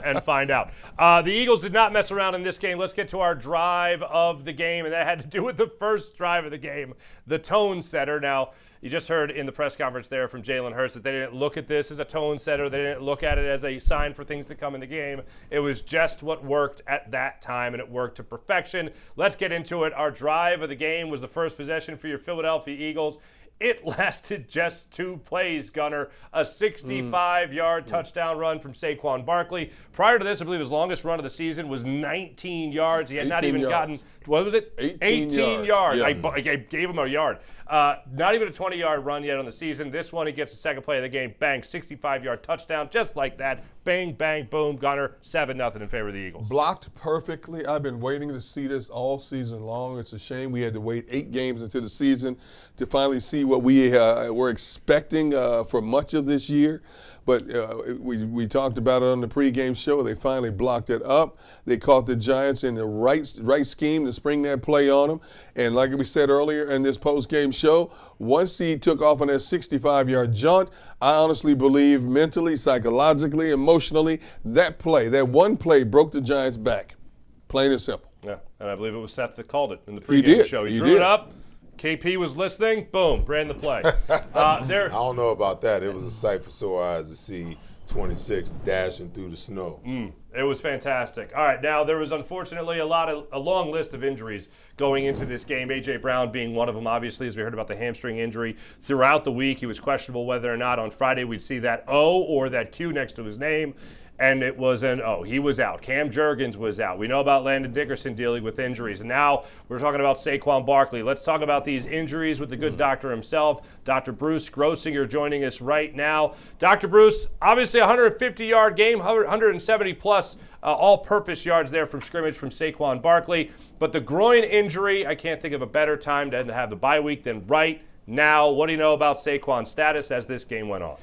and find out. The Eagles did not mess around in this game. Let's get to our drive of the game, and that had to do with the first drive of the game, the tone setter. Now, you just heard in the press conference there from Jalen Hurts that they didn't look at this as a tone setter. They didn't look at it as a sign for things to come in the game. It was just what worked at that time, and it worked to perfection. Let's get into it. Our drive of the game was the first possession for your Philadelphia Eagles. It lasted just 2 plays, Gunner. A 65-yard touchdown run from Saquon Barkley. Prior to this, I believe his longest run of the season was 19 yards. He had not even gotten, what was it? 18 yards. Yeah. I gave him a yard. Not even a 20-yard run yet on the season. This one, he gets the second play of the game. Bang, 65-yard touchdown, just like that. Bang, bang, boom, Gunner, 7-0 in favor of the Eagles. Blocked perfectly. I've been waiting to see this all season long. It's a shame we had to wait 8 games into the season to finally see what we were expecting for much of this year. But we talked about it on the pregame show. They finally blocked it up. They caught the Giants in the right scheme to spring that play on them. And like we said earlier in this postgame show, once he took off on that 65-yard jaunt, I honestly believe mentally, psychologically, emotionally, that one play broke the Giants' back. Plain and simple. Yeah, and I believe it was Seth that called it in the pregame show. He drew it up. KP was listening. Boom, ran the play. I don't know about that. It was a sight for sore eyes to see 26 dashing through the snow. It was fantastic. All right, now there was unfortunately a long list of injuries going into this game. A.J. Brown being one of them, obviously, as we heard about the hamstring injury throughout the week. He was questionable whether or not on Friday we'd see that O or that Q next to his name. And it was an O. He was out. Cam Jurgens was out. We know about Landon Dickerson dealing with injuries. And now we're talking about Saquon Barkley. Let's talk about these injuries with the good doctor himself, Dr. Bruce Grossinger, joining us right now. Dr. Bruce, obviously a 150-yard game, 170-plus all-purpose yards there from scrimmage from Saquon Barkley. But the groin injury, I can't think of a better time to have the bye week than right now. What do you know about Saquon's status as this game went on?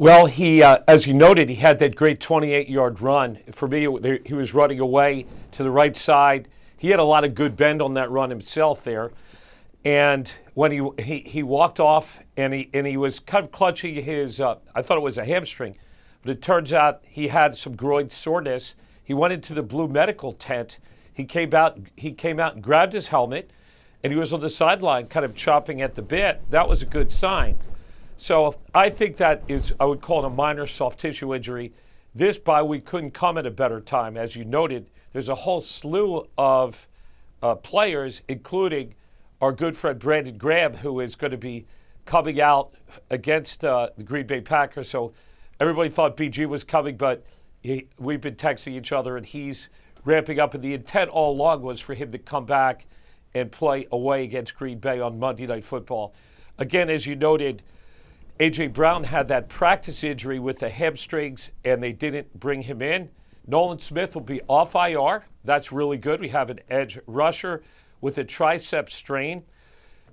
Well, he, as you noted, he had that great 28-yard run. For me, he was running away to the right side. He had a lot of good bend on that run himself there. And when he walked off and he was kind of clutching his, I thought it was a hamstring, but it turns out he had some groin soreness. He went into the blue medical tent. He came out and grabbed his helmet, and he was on the sideline kind of chopping at the bit. That was a good sign. So I think that is, I would call it a minor soft tissue injury. This bye week couldn't come at a better time. As you noted, there's a whole slew of players, including our good friend Brandon Graham, who is going to be coming out against the Green Bay Packers. So everybody thought BG was coming, but we've been texting each other, and he's ramping up. And the intent all along was for him to come back and play away against Green Bay on Monday Night Football. Again, as you noted, A.J. Brown had that practice injury with the hamstrings, and they didn't bring him in. Nolan Smith will be off IR. That's really good. We have an edge rusher with a tricep strain.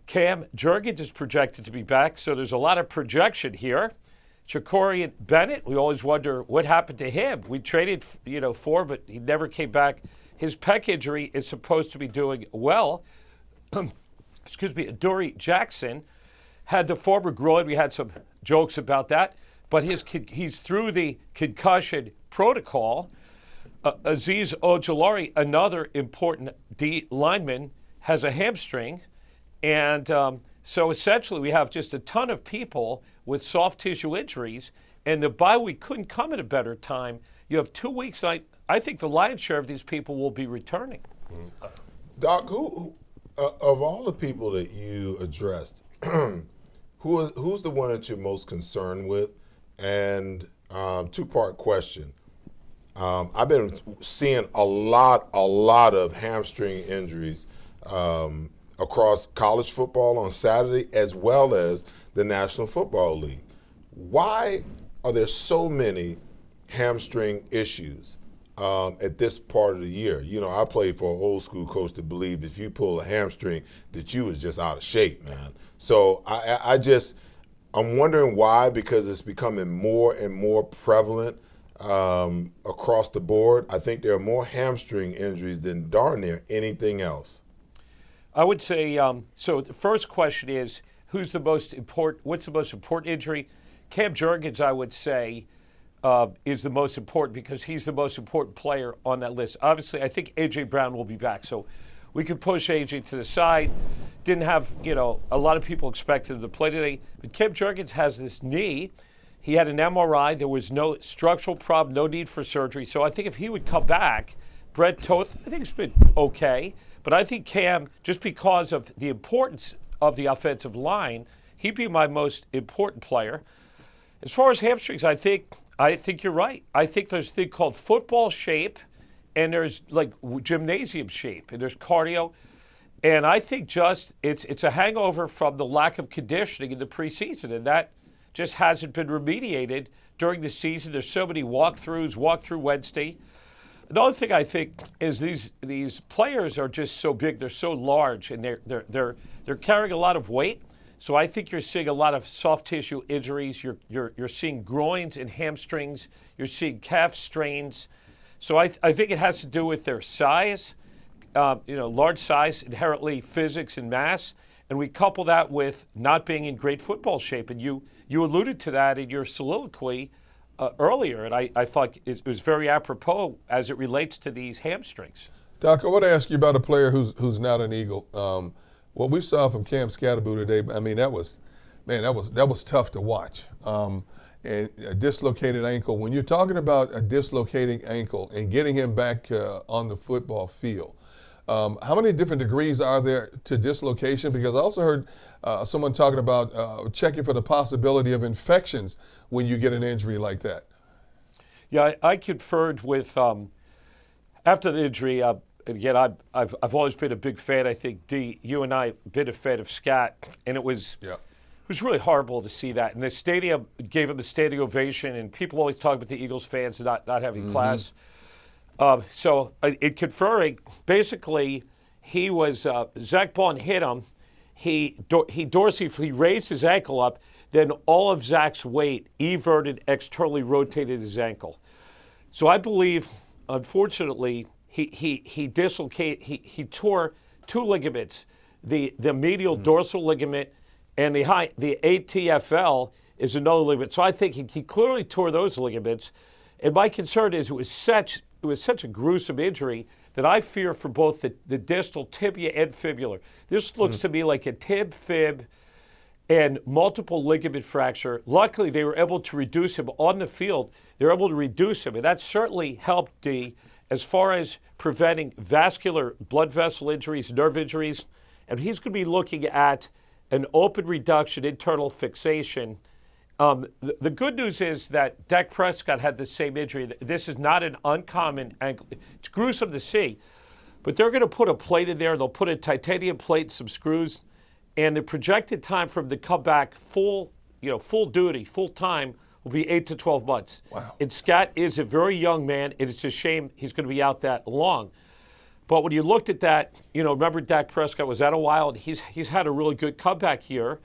Cam Jurgens is projected to be back, so there's a lot of projection here. Ja'Cory Bennett, we always wonder what happened to him. We traded, for, but he never came back. His pec injury is supposed to be doing well. Dory Jackson had the former groin. We had some jokes about that, but he's through the concussion protocol. Azeez Ojulari, another important D lineman, has a hamstring. And so essentially we have just a ton of people with soft tissue injuries, and the bye week couldn't come at a better time. You have 2 weeks. I think the lion's share of these people will be returning. Doc, who of all the people that you addressed, who's the one that you're most concerned with? And two-part question. I've been seeing a lot of hamstring injuries across college football on Saturday, as well as the National Football League. Why are there so many hamstring issues at this part of the year? I played for an old school coach that believed if you pull a hamstring that you was just out of shape, man. So I'm wondering why, because it's becoming more and more prevalent. across the board. I think there are more hamstring injuries than darn near anything else. I would say, so the first question is, what's the most important injury? Cam Jurgens, I would say, is the most important because he's the most important player on that list. Obviously, I think A.J. Brown will be back, so we could push A.J. to the side. Didn't have, a lot of people expected him to play today, but Cam Jurgens has this knee. He had an MRI. There was no structural problem, no need for surgery. So I think if he would come back, Brett Toth, I think it's been okay. But I think Cam, just because of the importance of the offensive line, he'd be my most important player. As far as hamstrings, I think you're right. I think there's a thing called football shape, and there's like gymnasium shape, and there's cardio. And I think it's a hangover from the lack of conditioning in the preseason, and that just hasn't been remediated during the season. There's so many walkthroughs, walkthrough Wednesday. Another thing I think is these players are just so big, they're so large, and they're carrying a lot of weight. So I think you're seeing a lot of soft tissue injuries. You're seeing groins and hamstrings. You're seeing calf strains. So I think it has to do with their size, large size, inherently physics and mass, and we couple that with not being in great football shape. And you alluded to that in your soliloquy earlier, and I thought it was very apropos as it relates to these hamstrings. Doc, I want to ask you about a player who's not an Eagle. What we saw from Cam Scatterboo today, I mean, that was tough to watch. And a dislocated ankle. When you're talking about a dislocating ankle and getting him back on the football field, how many different degrees are there to dislocation? Because I also heard someone talking about checking for the possibility of infections when you get an injury like that. Yeah, I conferred with, after the injury, again, I've always been a big fan. I think, D, you and I have been a fan of Scat, and it was really horrible to see that. And the stadium gave him a standing ovation, and people always talk about the Eagles fans not having class. So in conferring, basically, he was, Zach Bond hit him. He raised his ankle up, then all of Zach's weight everted, externally rotated his ankle. So I believe, unfortunately, he dislocated, he tore two ligaments, the medial dorsal ligament and the ATFL is another ligament. So I think he clearly tore those ligaments. And my concern is it was such a gruesome injury that I fear for both the distal tibia and fibular. This looks to me like a tib-fib and multiple ligament fracture. Luckily, they were able to reduce him on the field. They were able to reduce him, and that certainly helped, D, as far as preventing vascular blood vessel injuries, nerve injuries. And he's going to be looking at an open reduction, internal fixation. The good news is that Dak Prescott had the same injury. This is not an uncommon ankle. It's gruesome to see. But they're going to put a plate in there. They'll put a titanium plate, some screws, and the projected time from the comeback full duty, full time, will be 8 to 12 months. Wow. And Scott is a very young man, and it's a shame he's going to be out that long. But when you looked at that, remember Dak Prescott was out a while, and he's had a really good comeback here.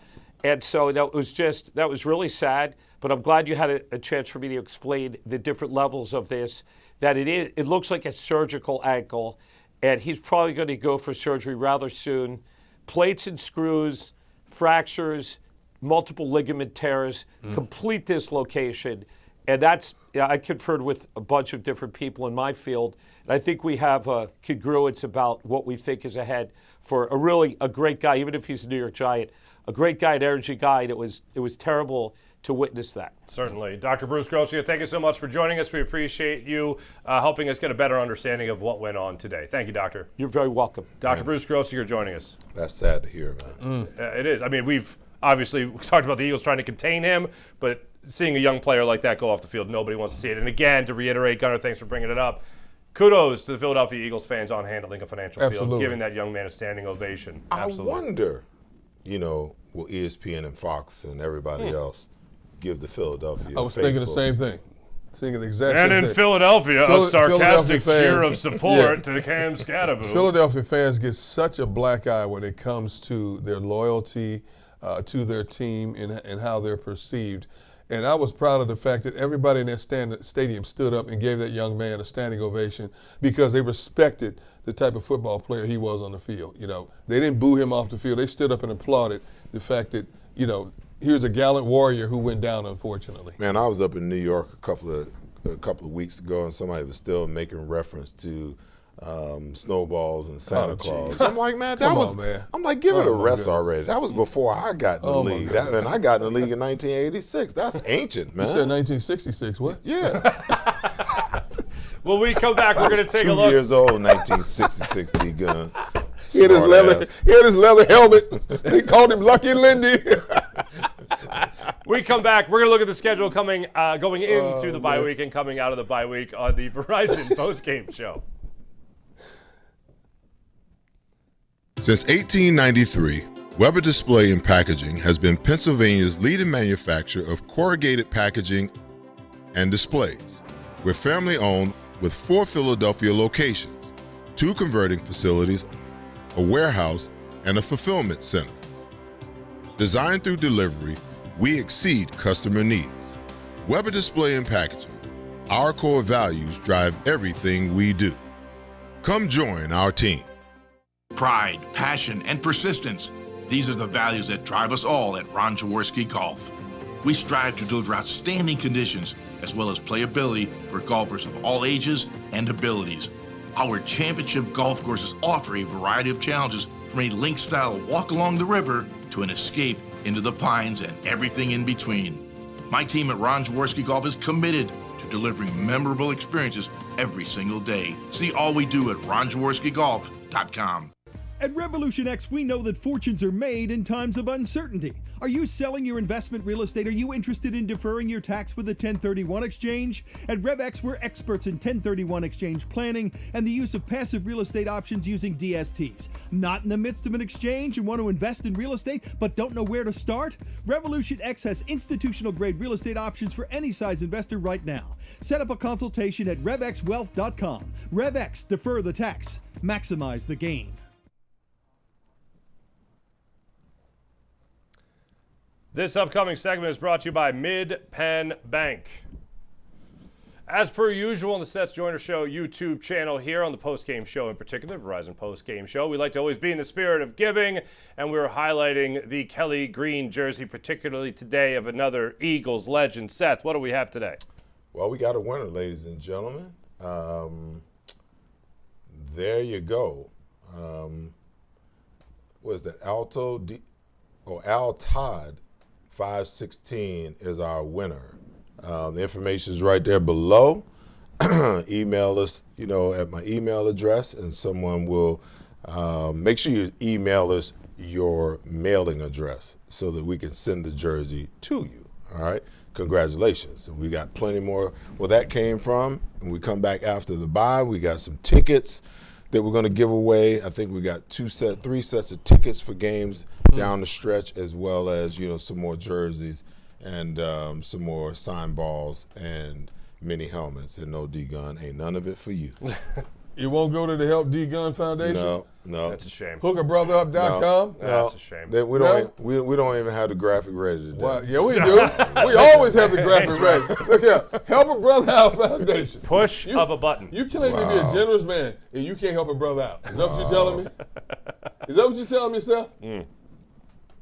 And so that was really sad, but I'm glad you had a chance for me to explain the different levels of this, that it looks like a surgical ankle, and he's probably going to go for surgery rather soon. Plates and screws, fractures, multiple ligament tears, complete dislocation. And I conferred with a bunch of different people in my field, and I think we have congruence about what we think is ahead for a great guy, even if he's a New York Giant, a great guy, an energy guy. And it was terrible to witness that. Certainly. Dr. Bruce Grossia, thank you so much for joining us. We appreciate you helping us get a better understanding of what went on today. Thank you, Doctor. You're very welcome. Dr. Bruce Grossia, you're joining us. That's sad to hear, man. It is. I mean, we've obviously talked about the Eagles trying to contain him, but seeing a young player like that go off the field, nobody wants to see it. And again, to reiterate, Gunnar, thanks for bringing it up. Kudos to the Philadelphia Eagles fans on handling a financial field, giving that young man a standing ovation. Absolutely. I wonder, will ESPN and Fox and everybody else give the Philadelphia I was thinking the same thing. Thinking the exact same thing. And in Philadelphia, a sarcastic cheer of support to Cam Scatterboo. Philadelphia fans get such a black eye when it comes to their loyalty to their team and how they're perceived. And I was proud of the fact that everybody in that stadium stood up and gave that young man a standing ovation because they respected the type of football player he was on the field. You know, they didn't boo him off the field. They stood up and applauded the fact that, you know, here's a gallant warrior who went down, unfortunately. Man, I was up in New York a couple of weeks ago, and somebody was still making reference to snowballs and Santa Claus. I'm like, man, I'm like, give it a rest already. That was before I got in the league. And I got in the league in 1986. That's ancient, man. You said 1966, what? Yeah. When we come back, we're going to take a look. 2 years old, 1966 league gun. He had his leather helmet. They called him Lucky Lindy. We come back. We're going to look at the schedule going into the bye week and coming out of the bye week on the Verizon postgame show. Since 1893, Weber Display and Packaging has been Pennsylvania's leading manufacturer of corrugated packaging and displays. We're family owned with 4 Philadelphia locations, 2 converting facilities, a warehouse, and a fulfillment center. Designed through delivery, we exceed customer needs. Weber Display and Packaging. Our core values drive everything we do. Come join our team. Pride, passion, and persistence. These are the values that drive us all at Ron Jaworski Golf. We strive to deliver outstanding conditions as well as playability for golfers of all ages and abilities. Our championship golf courses offer a variety of challenges from a link-style walk along the river to an escape into the pines and everything in between. My team at Ron Jaworski Golf is committed to delivering memorable experiences every single day. See all we do at ronjaworskigolf.com. At Revolution X, we know that fortunes are made in times of uncertainty. Are you selling your investment real estate? Are you interested in deferring your tax with a 1031 exchange? At RevX, we're experts in 1031 exchange planning and the use of passive real estate options using DSTs. Not in the midst of an exchange and want to invest in real estate but don't know where to start? Revolution X has institutional grade real estate options for any size investor right now. Set up a consultation at RevXWealth.com. RevX, defer the tax, maximize the gain. This upcoming segment is brought to you by Mid-Penn Bank. As per usual on the Seth Joyner Show YouTube channel here on the postgame show in particular, Verizon postgame show, we like to always be in the spirit of giving, and we're highlighting the Kelly Green jersey, particularly today, of another Eagles legend. Seth, what do we have today? Well, we got a winner, ladies and gentlemen. There you go. What is that? Al Todd 516 is our winner. The information is right there below. Email us, at my email address, and someone will make sure you email us your mailing address so that we can send the jersey to you. All right. Congratulations. And we got plenty more where that came from. When we come back after the bye, we got some tickets that we're going to give away. I think we got 3 sets of tickets for games down the stretch, as well as, some more jerseys and some more signed balls and mini helmets. And no D-Gun, ain't none of it for you. You won't go to the Help D-Gun Foundation? No. That's a shame. HookerBrotherUp.com? No. That's a shame. We don't even have the graphic ready today. Well, yeah, we do. We always have the graphic ready. Look here, Help a Brother Out Foundation. Push of a button. You claim to be a generous man, and you can't help a brother out. Is that what you're telling me? Is that what you're telling me, Seth?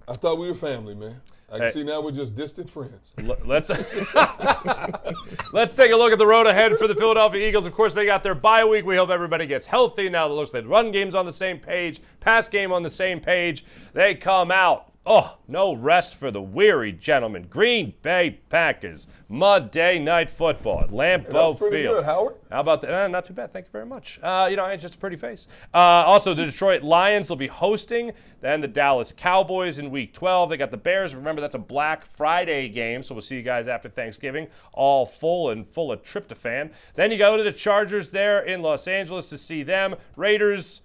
I thought we were family, man. I can see now we're just distant friends. Let's take a look at the road ahead for the Philadelphia Eagles. Of course, they got their bye week. We hope everybody gets healthy. Now it looks like run game's on the same page, pass game on the same page. They come out. Oh, no rest for the weary gentlemen. Green Bay Packers, Monday Night Football at Lambeau Field. Pretty good, Howard. How about that? Not too bad. Thank you very much. It's just a pretty face. Also, the Detroit Lions will be hosting then the Dallas Cowboys in Week 12. They got the Bears. Remember, that's a Black Friday game, so we'll see you guys after Thanksgiving, all full of tryptophan. Then you go to the Chargers there in Los Angeles to see them. Raiders,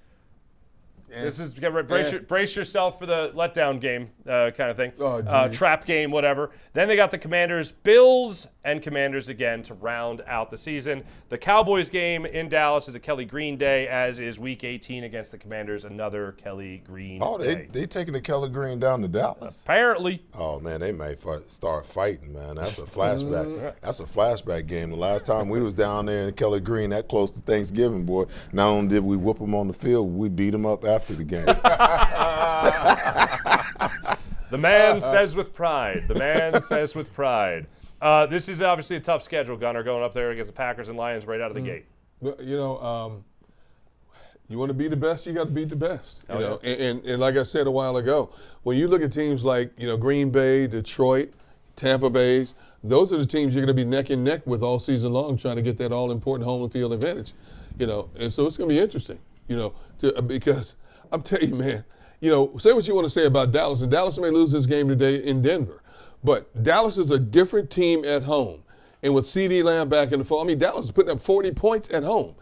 This is brace yourself for the letdown game kind of thing. Oh, trap game, whatever. Then they got the Commanders, Bills, and Commanders again to round out the season. The Cowboys game in Dallas is a Kelly Green day, as is Week 18 against the Commanders, another Kelly Green day. They taking the Kelly Green down to Dallas? Apparently. Oh, man, they may start fighting, man. That's a flashback. That's a flashback game. The last time we was down there in Kelly Green, that close to Thanksgiving, boy, not only did we whoop them on the field, we beat them up after the game. The man says with pride. The man says with pride. This is obviously a tough schedule, Gunner, going up there against the Packers and Lions right out of the gate. But, you want to be the best, you got to beat the best. You know? And like I said a while ago, when you look at teams like Green Bay, Detroit, Tampa Bay, those are the teams you're going to be neck and neck with all season long, trying to get that all-important home field advantage. And so it's going to be interesting. Because I'm telling you, man. Say what you want to say about Dallas, and Dallas may lose this game today in Denver, but Dallas is a different team at home. And with CeeDee Lamb back in the fall, Dallas is putting up 40 points at home.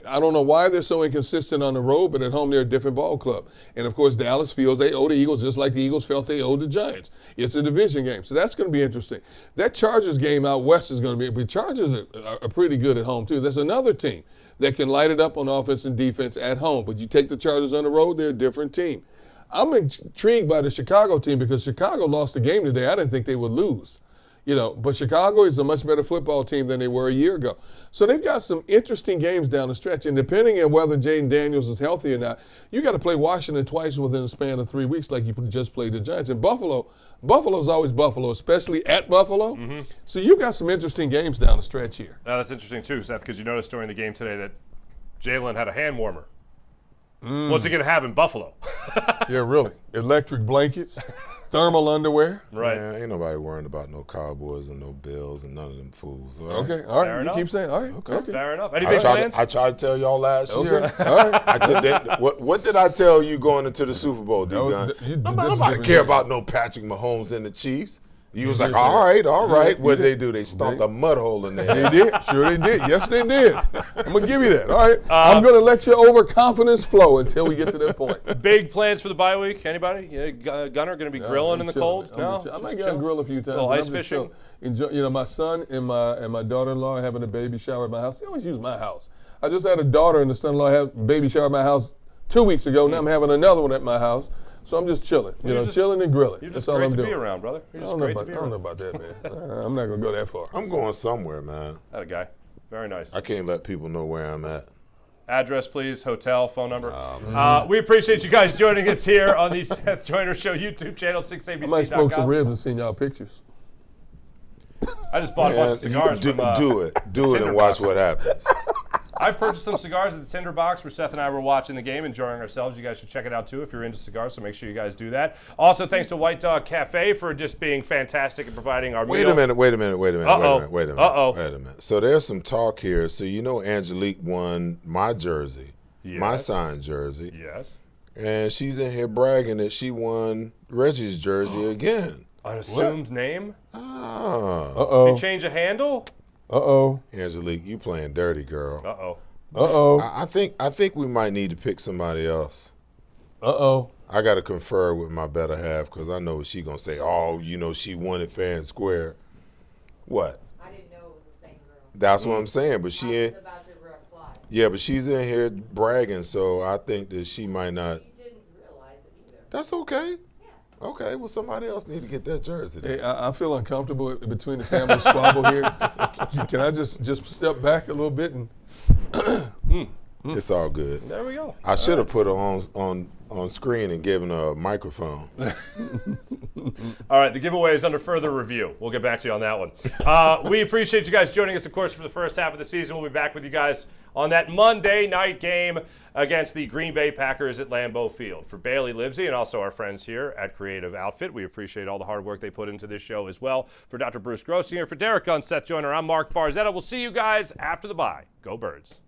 I don't know why they're so inconsistent on the road, but at home they're a different ball club. And, of course, Dallas feels they owe the Eagles just like the Eagles felt they owed the Giants. It's a division game, so that's going to be interesting. That Chargers game out west is going to be – but Chargers are pretty good at home, too. There's another team that can light it up on offense and defense at home. But you take the Chargers on the road, they're a different team. I'm intrigued by the Chicago team because Chicago lost the game today. I didn't think they would lose. But Chicago is a much better football team than they were a year ago. So they've got some interesting games down the stretch. And depending on whether Jaden Daniels is healthy or not, you got to play Washington twice within a span of 3 weeks like you just played the Giants. And Buffalo's always Buffalo, especially at Buffalo. Mm-hmm. So you've got some interesting games down the stretch here. That's interesting too, Seth, because you noticed during the game today that Jalen had a hand warmer. What's he going to have in Buffalo? Yeah, really. Electric blankets, thermal underwear. Right. Man, ain't nobody worrying about no Cowboys and no Bills and none of them fools. All right? Okay, all right. Fair enough. Keep saying, all right. Okay. Fair enough. Any big plans? I tried to tell y'all last year. All right. What did I tell you going into the Super Bowl, D-Gun? Nobody care about no Patrick Mahomes and the Chiefs. You was like, all right. What did they do? They stomped a mud hole in there. They did. Sure they did. Yes, they did. I'm going to give you that. All right. I'm going to let your overconfidence flow until we get to that point. Big plans for the bye week? Anybody? Gunner going to be grilling in the cold? I might get to grill a few times. Well, ice fishing? Enjoy, my son and my daughter-in-law are having a baby shower at my house. They always use my house. I just had a daughter and a son-in-law have a baby shower at my house 2 weeks ago. Now I'm having another one at my house. So I'm just chilling, chilling and grilling. You're just That's all great I'm to doing. be around, brother. You're just I great to be around. don't know about that, man. I'm not going to go that far. I'm going somewhere, man. That a guy. Very nice. I can't let people know where I'm at. Address, please. Hotel, phone number. We appreciate you guys joining us here on the Seth Joyner Show YouTube channel, 6abc.com. I might smoke some ribs and send y'all pictures. I just bought a bunch of cigars. Do it and watch what happens. I purchased some cigars at the Tinder Box where Seth and I were watching the game, enjoying ourselves. You guys should check it out, too, if you're into cigars, so make sure you guys do that. Also, thanks to White Dog Cafe for just being fantastic and providing our meal. Wait a minute. Uh-oh. So there's some talk here. So Angelique won my jersey, my signed jersey. Yes. And she's in here bragging that she won Reggie's jersey again. An assumed name? Uh-oh. She changed a handle? Uh-oh. Angelique, you playing dirty, girl. Uh-oh. Uh-oh. I think we might need to pick somebody else. Uh-oh. I got to confer with my better half because I know what she going to say. Oh, she won it fair and square. What? I didn't know it was the same girl. That's what I'm saying. But she ain't. About to reply. Yeah, but she's in here bragging, so I think that she might not. You didn't realize it either. That's okay. Okay, well, somebody else need to get that jersey. Hey, I feel uncomfortable between the family squabble here. Can I just step back a little bit and? It's all good. There we go. I should have put her on screen and given her a microphone. All right, the giveaway is under further review. We'll get back to you on that one. We appreciate you guys joining us, of course, for the first half of the season. We'll be back with you guys on that Monday night game against the Green Bay Packers at Lambeau Field. For Bailey Livesey and also our friends here at Creative Outfit, we appreciate all the hard work they put into this show as well. For Dr. Bruce Grossinger, for Derek Gunn, Seth Joyner, I'm Mark Farzetta. We'll see you guys after the bye. Go Birds.